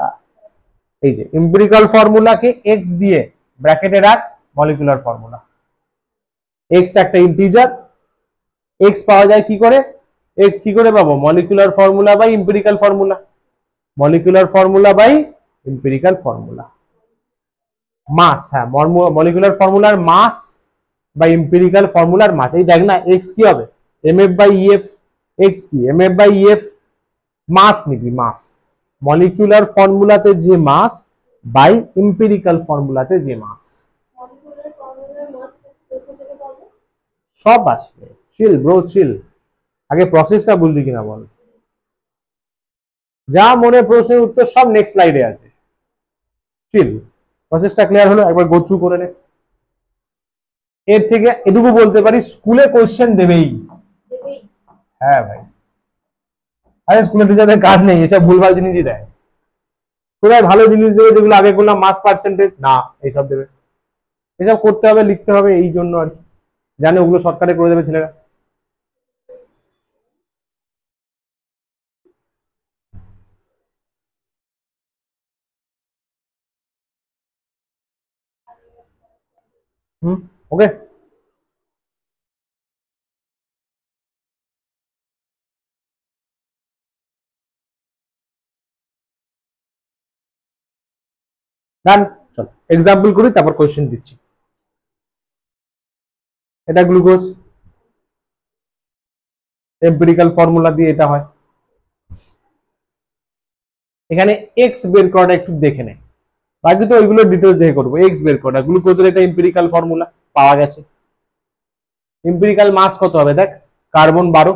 এই যে এম্পিরিক্যাল ফর্মুলাকে এক্স দিয়ে ব্র্যাকেটে রাখ, মলিকুলার ফর্মুলা, এক্স একটা ইন্টিজার, এক্স পাওয়া যায় কি করে, এক্স কি করে পাবো, molecular formula by empirical formula, molecular formula by empirical formula. Mass, হ্যাঁ মলিকুলার ফর্মুলার মাস বা এম্পিরিক্যাল ফর্মুলার মাস। এই দেখ না, এক্স কি হবে, M F by EF, X কি M F by EF, mass নিবি, মাস, মলিকুলার ফর্মুলাতে যে মাস বাই এম্পিরিক্যাল ফর্মুলাতে যে মাস, সব আসবে। চিল ব্রো চিল, আগে প্রসেসটা বুঝলি কিনা বল, যা মনে প্রশ্নের উত্তর সব নেক্সট স্লাইডে আছে, চিল। প্রসেসটা ক্লিয়ার হলো, একবার গো থ্রু করে নে। এর থেকে এটুকু বলতে পারি, স্কুলে কোশ্চেন দেবেই, হ্যাঁ ভাই, আরে স্কুলের টিচারদের কাজ নেই, এসব ভুলভাল জিনিসই দেয়, কোথায় ভালো জিনিস দেবে যেগুলো আগে করলাম, মাস পার্সেন্টেজ না, এইসব দেবে, এসব করতে হবে, লিখতে হবে, এই জন্য আর কি, জানে ওগুলো শর্টকাটে করে দেবে ছেলেরা। ওকে, ডান। চলো এক্সাম্পল করি, তারপর কোশ্চেন দিচ্ছি। এটা গ্লুকোজ, এম্পিরিক্যাল ফর্মুলা দিয়ে এটা হয়। এখানে এক্স বের করাটা একটু দেখে নে, বাকি তো ওইগুলো ডিটেলস দেখে করবো। এক্স বের করা, গ্লুকোজের এটা এম্পিরিক্যাল ফর্মুলা পাওয়া গেছে। এম্পিরিক্যাল মাস কত হবে দেখ, কার্বন 12,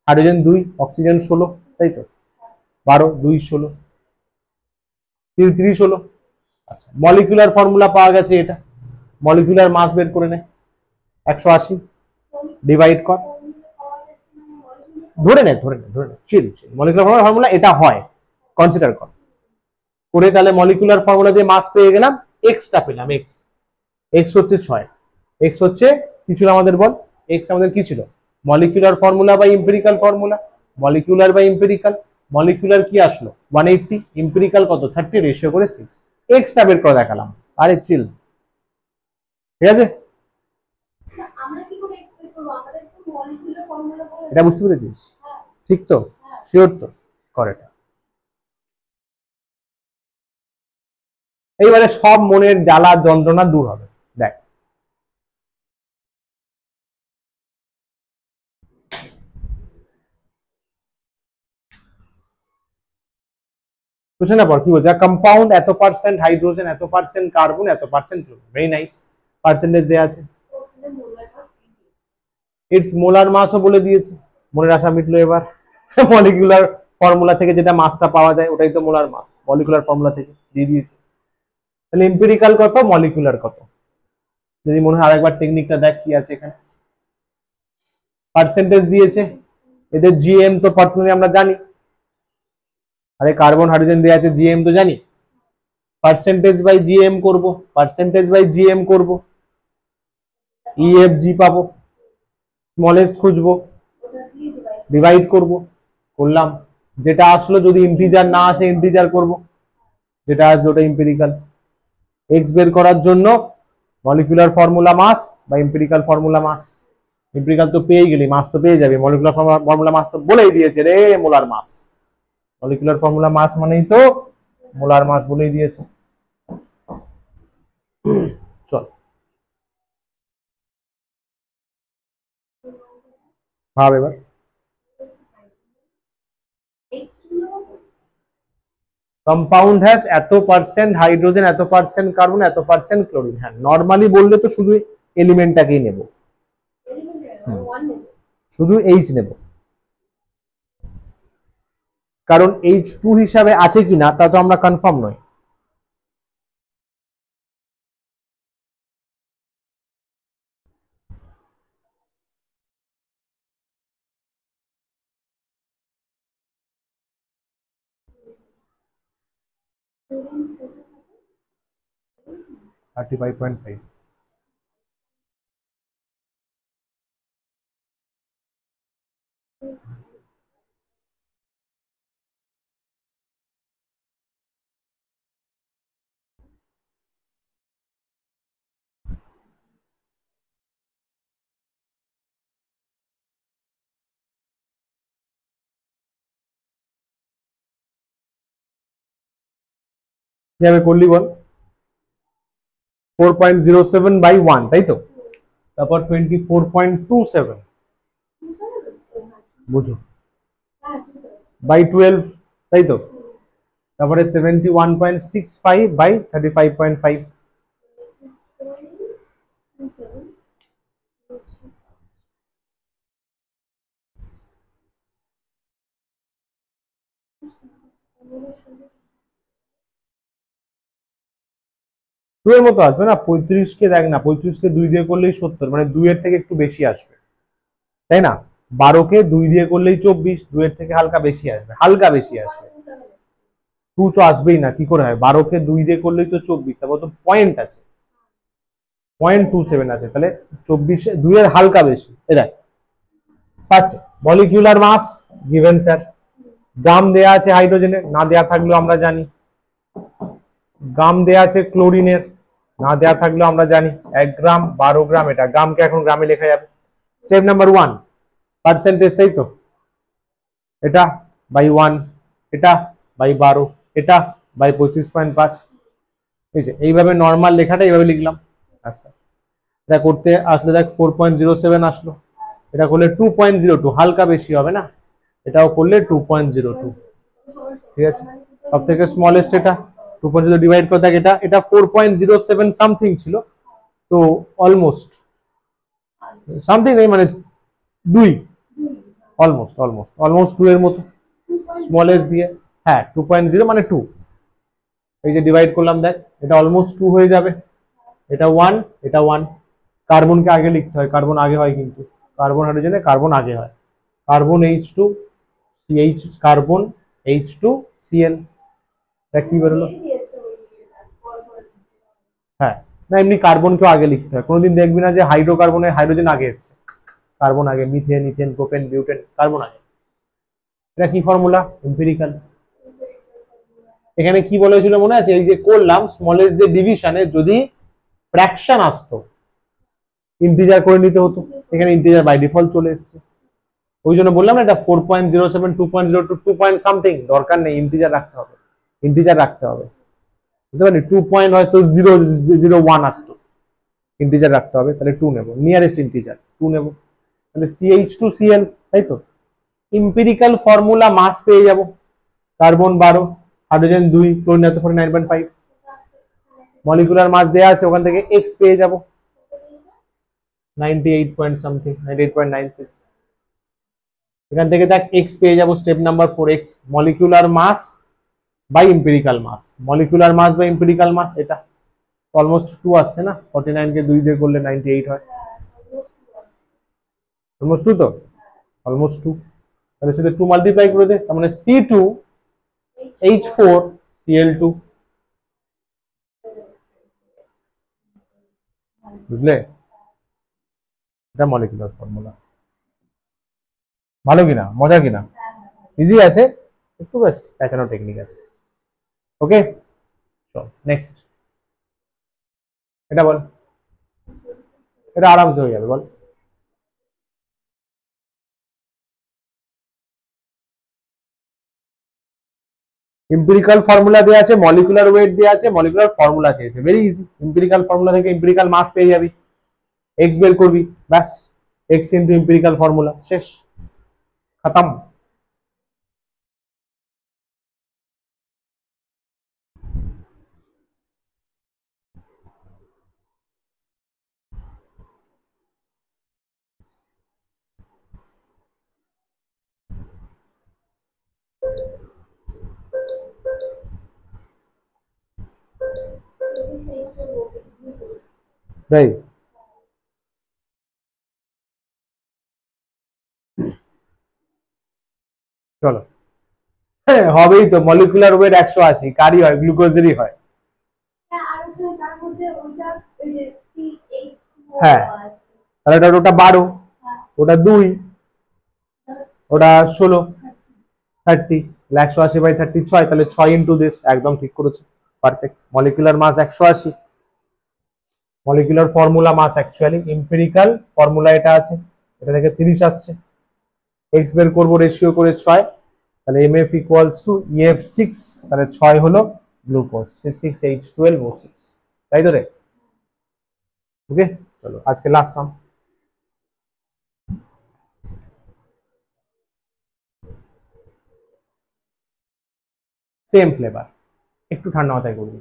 হাইড্রোজেন 2, অক্সিজেন 16, তাই তো 12 2 16 30 হলো। আচ্ছা মলিকুলার ফর্মুলা পাওয়া গেছে, এটা মলিকুলার মাস বের করে নে, 180 ডিভাইড কর, ধরে নে চিল মলিকুলার ফর্মুলা এটা হয়, কনসিডার কর করে, তাহলে মলিকুলার ফর্মুলা দিয়ে মাস পেয়ে গেলাম, এক্সটা পেলাম, এক্স হচ্ছে 6, এক্স হচ্ছে কি ছিল আমাদের বল, এক্স আমাদের কি ছিল, molecular formula by empirical formula, molecular by empirical, molecular কি আসলো 180, এম্পিরিক্যাল কত 30, রেশিও করে 6, এক্সটা বের করে দেখালাম। আরে চিল, ঠিক আছে, এটা বুঝতে পেরেছিস, ঠিক তো, শিওর তো, কর এটা। এইবারে সব মনের জ্বালা যন্ত্রণা দূর হবে, দেখ কোশ্চেন পর কি বলছে, কম্পাউন্ড এত পার্সেন্ট হাইড্রোজেন, এত পার্সেন্ট কার্বন, এত percent chlorine, very nice, percentage দেয়া আছে, ইটস মোলার মাসও বলে দিয়েছে, মনের আশা মিটলো। এবার মলিকুলার ফর্মুলা থেকে যেটা মাসটা পাওয়া যায় ওটাই তো মোলার মাস, মলিকুলার ফর্মুলা থেকে দিয়ে দিয়েছে। তাহলে এম্পিরিক্যাল কত, মলিকুলার কত, যদি মনে হয় আরেকবার টেকনিকটা দেখ কি আছে এখানে, পার্সেন্টেজ দিয়েছে, এদের জিএম তো পার্সোনালি আমরা জানি, আরে কার্বন হাইড্রোজেন দেয়া আছে, জিএম তো জানি, পার্সেন্টেজ বাই জিএম করব, পার্সেন্টেজ বাই জিএম করব, ইএফজি পাবো, স্মলেস্ট খুঁজবো, ডিভাইড করব, করলাম, যেটা আসলো যদি ইন্টিজার না আসে ইন্টিজার করব, যেটা আসবে ওটা এম্পিরিক্যাল। এক্স বের করার জন্য মলিকুলার ফর্মুলা মাস বা এম্পিরিক্যাল ফর্মুলা মাস, এম্পিরিক্যাল তো পেয়ে গেলি, মাস তো পেয়ে যাবে, মলিকুলার ফর্মুলা মাস তো বলেই দিয়েছে রে, মোলার মাস, মলিকুলার ফর্মুলা মাস মানেই তো মোলার মাস বলেই দিয়েছে। চল ভাব এবার, কম্পাউন্ড হ্যাজ এত পার্সেন্ট হাইড্রোজেন, এত পার্সেন্ট কার্বন, এত পার্সেন্ট ক্লোরিন। হ্যাঁ নর্মালি বললে তো শুধু এলিমেন্টটাকেই নেব, শুধু এইচ নেব, কারণ H2 হিসাবে আছে কিনা তা তো আমরা কনফার্ম নই। থার্টি 35.5 কিভাবে করলি বল, 4.07/1 তাই তো, তারপর 24.27 বুঝো বাই 12 তাই তো, তারপরে 71.65/35.5, দুয়ের মতো আসবে না, 35কে দেখ না, 35কে 2 দিয়ে করলেই 70, মানে 2 এর থেকে একটু বেশি আসবে, তাই না, 12কে 2 দিয়ে করলেই 24, 2 এর থেকে হালকা বেশি আসবে, হালকা বেশি আসবে, 2 তো আসবেই না, কি করে হয়, 12কে 2 দিয়ে করলেই তো 24, তারপর তো পয়েন্ট আছে, 0.27 আছে, তাহলে 24 2 এর হালকা বেশি। এ দেখ ফার্স্ট মলিকিউলার মাস গিভেন স্যার, গ্রাম দেয়া আছে হাইড্রোজেনের, না দেয়া থাকলেও আমরা জানি, গ্রাম দেয়া আছে ক্লোরিনের, না দেয়া থাকলেও আমরা জানি, 1 গ্রাম 12 গ্রাম, এটা গ্রামকে এখন গ্রামে লেখা যাবে। স্টেপ নাম্বার 1 পার্সেন্টেজ, তাই তো, এটা বাই 1, এটা বাই 12, এটা বাই 35.5, ঠিক আছে, এইভাবে নর্মাল লেখাটা এইভাবে লিখলাম। আচ্ছা এটা করতে আসলে দেখ 4.07 আসলো, এটা করলে 2.02, হালকা বেশি হবে না, এটাও করলে 2.02, ঠিক আছে, সব থেকে স্মলেস্ট এটা, 2.0 ডিভাইড করে দেখ, এটা 4.07 সামথিং ছিল, তো অলমোস্ট সামথিং নেই মানে 2, অলমোস্ট 2 এর মতো, স্মল এস দিয়ে। হ্যাঁ 2.0 মানে 2, এই যে ডিভাইড করলাম দেখ, এটা অলমোস্ট 2 হয়ে যাবে, এটা 1, এটা 1। কার্বনকে আগে লিখতে হয়, কার্বন আগে হয়, কিন্তু কার্বন হাইড্রোজেনে কার্বন আগে হয়, carbon H2 CH, carbon H2 Cl, এটা কি বেরোলো? হ্যাঁ না, এমনি কার্বনকেও আগে লিখতে হয়, কোনোদিন দেখবি না যে হাইড্রোকার্বনে হাইড্রোজেন আগে এসছে, কার্বন আগে, methane, ethane, propane, butane, carbon আগে। এটা কি ফর্মুলা? এম্পিরিক্যাল। এখানে কি বলেছিল মনে আছে? এই যে করলাম স্মল এস দিয়ে ডিভিশনে যদি ফ্র্যাকশন আসতো ইন্টিজার করে নিতে হতো, এখানে ইন্টিজার বাই ডিফল্ট চলে এসেছে, ওই জন্য বললাম না এটা 4.07 2.02 2 পয়েন্ট সামথিং, দরকার নেই, ইন্টিজার রাখতে হবে, ইন্টিজার রাখতে হবে, বুঝতে পারলি? 2 পয়েন্ট হয়তো 001 আসতো, ইন্টিজার রাখতে হবে, তাহলে 2 নেব, নিয়ারেস্ট ইন্টিজার 2 নেব, তাহলে CH2Cl, তাই তো। এম্পিরিক্যাল ফর্মুলা মাস পেয়ে যাব, carbon 12, hydrogen 2, chlorine 49.5, molecular mass দেয়া আছে, ওখান থেকে x পেয়ে যাব 98 পয়েন্ট সামথিং, 98.96, এখান থেকে দেখ x পেয়ে যাব, step number 4, x molecular mass by empirical mass, molecular mass by empirical mass, এটা অলমোস্ট 2 আসছে না, 49 কে 2 দিয়ে করলে 98 হয়, অলমোস্ট 2 তো, অলমোস্ট 2, তাহলে সেটা 2 মাল্টিপ্লাই করে দে, তার মানে C2H4Cl2, বুঝলে? এটা মলিকুলার ফর্মুলা। ভালো কিনা, মজা কিনা, ইজি আছে, একটু বেস্ট প্যাচানো টেকনিক আছে। ওকে চল নেক্সট, এটা বল, এটা আরামসে হয়ে যাবে, বল। এম্পিরিক্যাল ফর্মুলা দেওয়া আছে, মলিকুলার ওয়েট দেওয়া আছে, মলিকুলার ফর্মুলা চেয়েছে, ভেরি ইজি। এম্পিরিক্যাল ফর্মুলা থেকে এম্পিরিক্যাল মাস পেয়ে যাবি, এক্স বের করবি, ব্যাস, এক্স ইন্টু এম্পিরিক্যাল ফর্মুলা, শেষ, খতম। তাই চলো, হ্যাঁ হবেই তো, মলিকুলার ওয়েট 180, কারই হয়, গ্লুকোজেরই হয়। হ্যাঁ তাহলে ওটা 12, ওটা 2, ওটা 16, 30, 180/30 6, তাহলে 6 ইন্টু দিস, একদম ঠিক করেছে, perfect. Molecular mass 180, molecular formula mass actually, empirical formula এটা আছে, এটা থেকে 30 আসছে, এক্স বের করবো রেশিও করে 6, তাহলে MF ইকুয়ালস টু EF6, তাহলে 6 হলো গ্লুকোজ, C6H12O6, তাই তো রে? ওকে চলো আজকে লাস্ট সাম, সেম ফ্লেভার, একটু ঠান্ডা মাথায় করবি।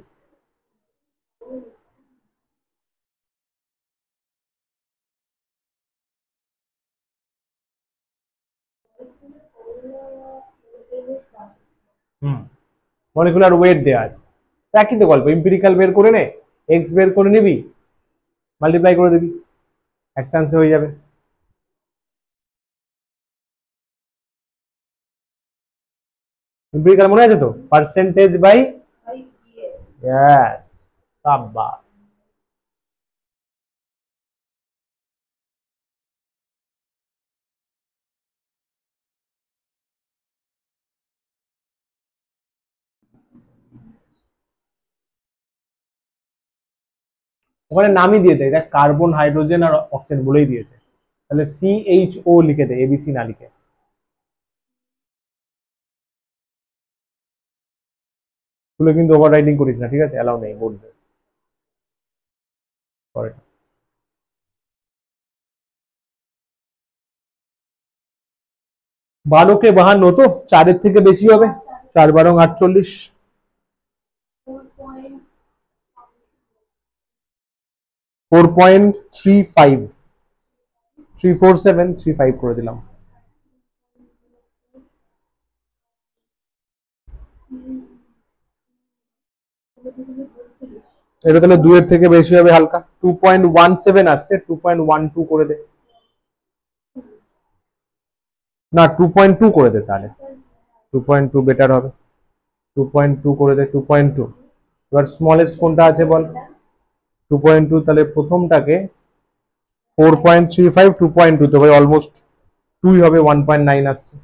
মলিকুলার ওয়েট দেওয়া আছে, একই তো গল্প, এম্পিরিক্যাল বের করে নে, এক্স বের করে নিবি, মাল্টিপ্লাই করে দিবি, এক চান্সে হয়ে যাবে। এম্পিরিক্যাল মনে আছে তো, পার্সেন্টেজ বাই, ইয়েস, সাব্বাস। ওখানে নামই দিয়ে দেয়, দেখ কার্বন, হাইড্রোজেন আর অক্সিজেন বলেই দিয়েছে, তাহলে CHO লিখে দে, ABC না লিখে। তুলে কিন্তু ওভার রাইডিং করিস না, ঠিক আছে, অ্যালাউ নেই বোর্ডসে। পরে 12 কে 52 তো 4 এর থেকে বেশি হবে, 4 12 48, 4.35 34735 করে দিলাম। এটা তাহলে 2 এর থেকে বেশি হবে হালকা। 2.17 আসছে, 2.12 করে দে। না 2.2 করে দে তাহলে, 2.2 বেটার হবে। 2.2 করে দে, 2.2। এবার স্মলেস্ট কোনটা আছে বল। 2.2 তাহলে প্রথমটাকে 4.35 2.2 তো ভাই অলমোস্ট 2 হবে, 1.9 আসছে।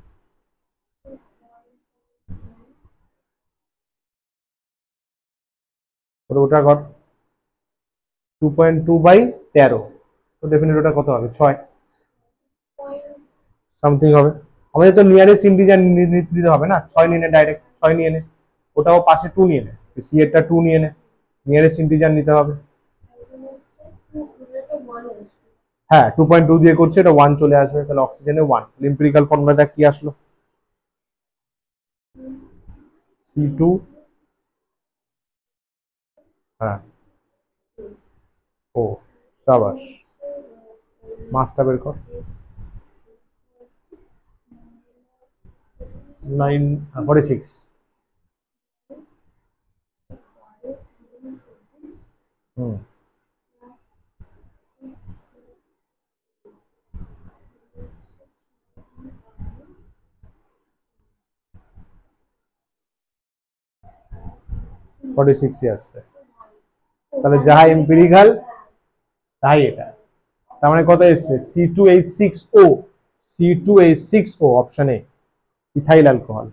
ওটা কর 2.2 বাই 13, তো ডেফিনেটলি ওটা কত হবে, 6 সামথিং হবে। আমাদের তো নিয়ারেস্ট ইন্টিজার নিতে হবে না, 6 নিয়ে নে, ডাইরেক্ট 6 নিয়ে নে। ওটাও পাশে 2 নিয়ে নে, সি এরটা 2 নিয়ে নে, নিয়ারেস্ট ইন্টিজার নিতে হবে। হ্যাঁ 2.2 দিয়ে করছে, এটা 1 চলে আসবে, তাহলে অক্সিজেনে 1। এম্পিরিক্যাল ফর্মুলা কি আসলো, C2, হ্যাঁ ও সাবাস, মাসটা বের কর। 46। হুম 46 আসছে, তাহলে যাহা এম্পিরিক্যাল তাই এটা। তার মানে কত এসছে, C2H6O, C2H6O option A, ethyl alcohol.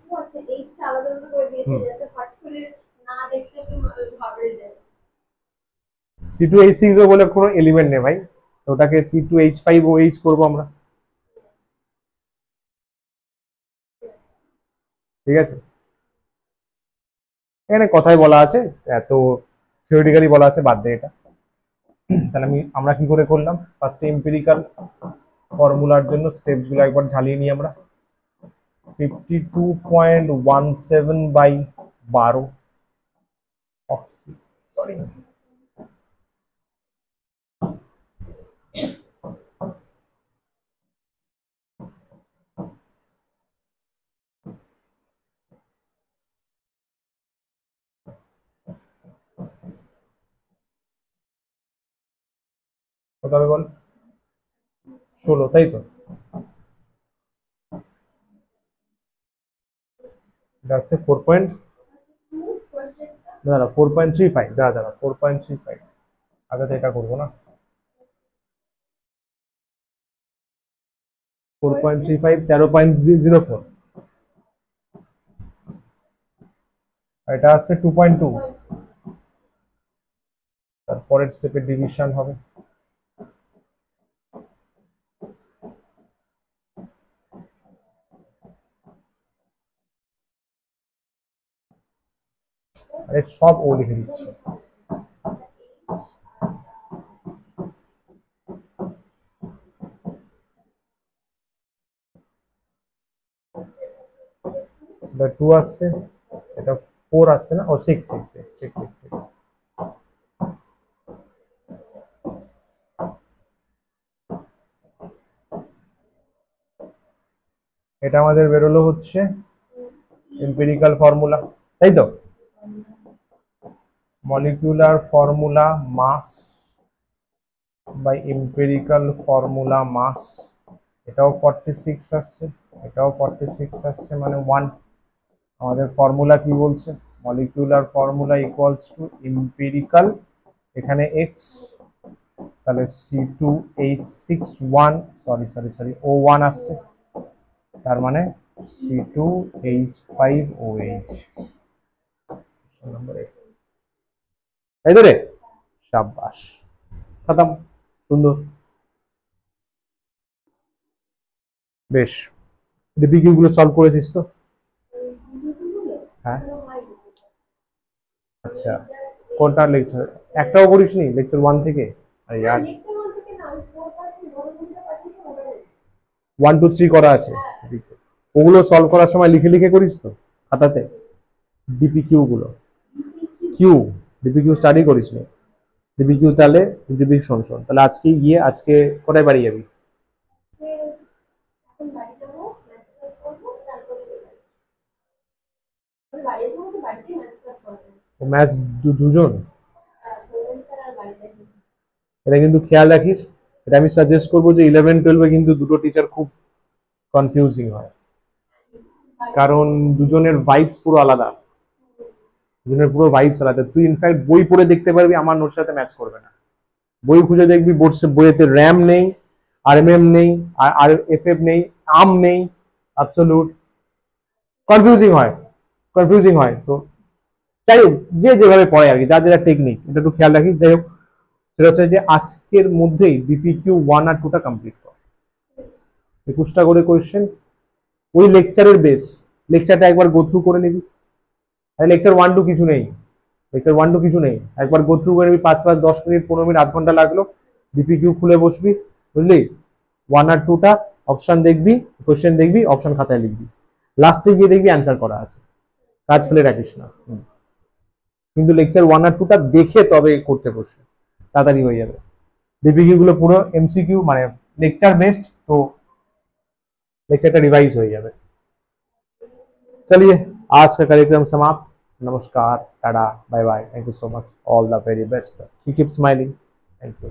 C2H6O বলে কোনো এলিমেন্ট নেই ভাই, তো ওটাকে C2H5OH করবো আমরা, ঠিক আছে। এখানে কথাই বলা আছে, এত থিওরিটিক্যালি বলা আছে, বাদ দে এটা। তাহলে আমরা কি করে করলাম, ফার্স্টে এম্পিরিক্যাল ফর্মুলার জন্য স্টেপস গুলো একবার ঝালিয়ে নিই আমরা। 52.17 বাই 12 সরি, কত হবে বল, 16, তাই তো। এটা আছে 4.35, দাঁড়া 4.35, আগে তো এটা করবো না। 4.35 13.04, এটা আছে 2.2, তারপরের স্টেপে ডিভিশন হবে। আরে সব ও লিখে দিচ্ছে, এটা 2 আসছে, এটা 4 আসছে না, ও 6 6 6, ঠিক ঠিক ঠিক। এটা আমাদের বেরোলো হচ্ছে এম্পিরিক্যাল ফর্মুলা, তাই তো। Molecular formula mass by empirical formula mass, এটাও 46 আসছে, এটাও 46 আসছে, মানে 1। আমাদের ফর্মুলা কি বলছে, molecular formula equals to empirical, এখানে এক্স, তাহলে C2H61, সরি O1 আসছে, তার মানে C2H5OH, তাই তো রে, সাবাস, খতম, সুন্দর, বেশ। ডিপিকিউ গুলো সলভ করেছিস তো, হ্যাঁ আচ্ছা, কোনটা লেকচার, একটাও করিসনি লেকচার 1 থেকে, আরে यार 1 2 3 করা আছে, ওগুলো সলভ করার সময় লিখে লিখে করিস তো খাতাতে, ডিপিকিউ গুলো, কিউ ডিপিকিউ স্টাডি করিসনি, ডিপিকিউ তাহলে ডিপিকিউ শোন শোন, তাহলে আজকে গিয়ে আজকে কোথায় বাড়ি যাবি? ম্যাচ দুজন, এটা কিন্তু খেয়াল রাখিস। এটা আমি সাজেস্ট করবো যে 11-12-এ কিন্তু দুটো টিচার খুব কনফিউজিং হয়, কারণ দুজনের ভাইবস পুরো আলাদা, দুজনের পুরো ভাইবস আলাদা। তুই ইনফ্যাক্ট বই পড়ে দেখতে পারবি আমার নোটস সাথে ম্যাচ করবে না। বই খুঁজে দেখবি বইয়েতে র্যাম নেই, আরএমএম নেই, আর এফএফ নেই, আম নেই, অ্যাবসলিউট কনফিউজিং হয়, কনফিউজিং হয়। তো যাই হোক, যে যেভাবে পড়ে আর কি, যার যেটা টেকনিক, এটা একটু খেয়াল রাখিস। যাই হোক, সেটা হচ্ছে যে আজকের মধ্যেই বিপিকিউ 1 আর 2টা কমপ্লিট কর, 21টা করে কোয়েশ্চেন, ওই লেকচারের বেস, লেকচারটা একবার গো থ্রু করে নিবি। লেকচার 1-2 কিছু নেই, লেকচার 1-2 কিছু নেই, একবার গো থ্রু করে নিবি, 5-5 10 মিনিট 15 মিনিট আধ ঘন্টা লাগলো, বিপিকিউ খুলে বসবি, বুঝলি? 1 আর 2টা অপশন দেখবি, কোয়েশ্চেন দেখবি, অপশন খাতায় লিখবি, লাস্টে গিয়ে দেখবি অ্যান্সার করা আছে, কাজ ফেলে রাখিস না। কিন্তু লেকচার 1 আর 2টা দেখে তবে করতে বসবি, তাড়াতাড়ি হয়ে যাবে। ডিপিকিউ গুলো পুরো এমসিকিউ মানে লেকচার বেসড, তো लेक्चर का रिवाइज हो जाए। चलिए, आज का कार्यक्रम समाप्त। नमस्कार, tata, bye bye, thank you so much, all the very best, keep smiling, thank you.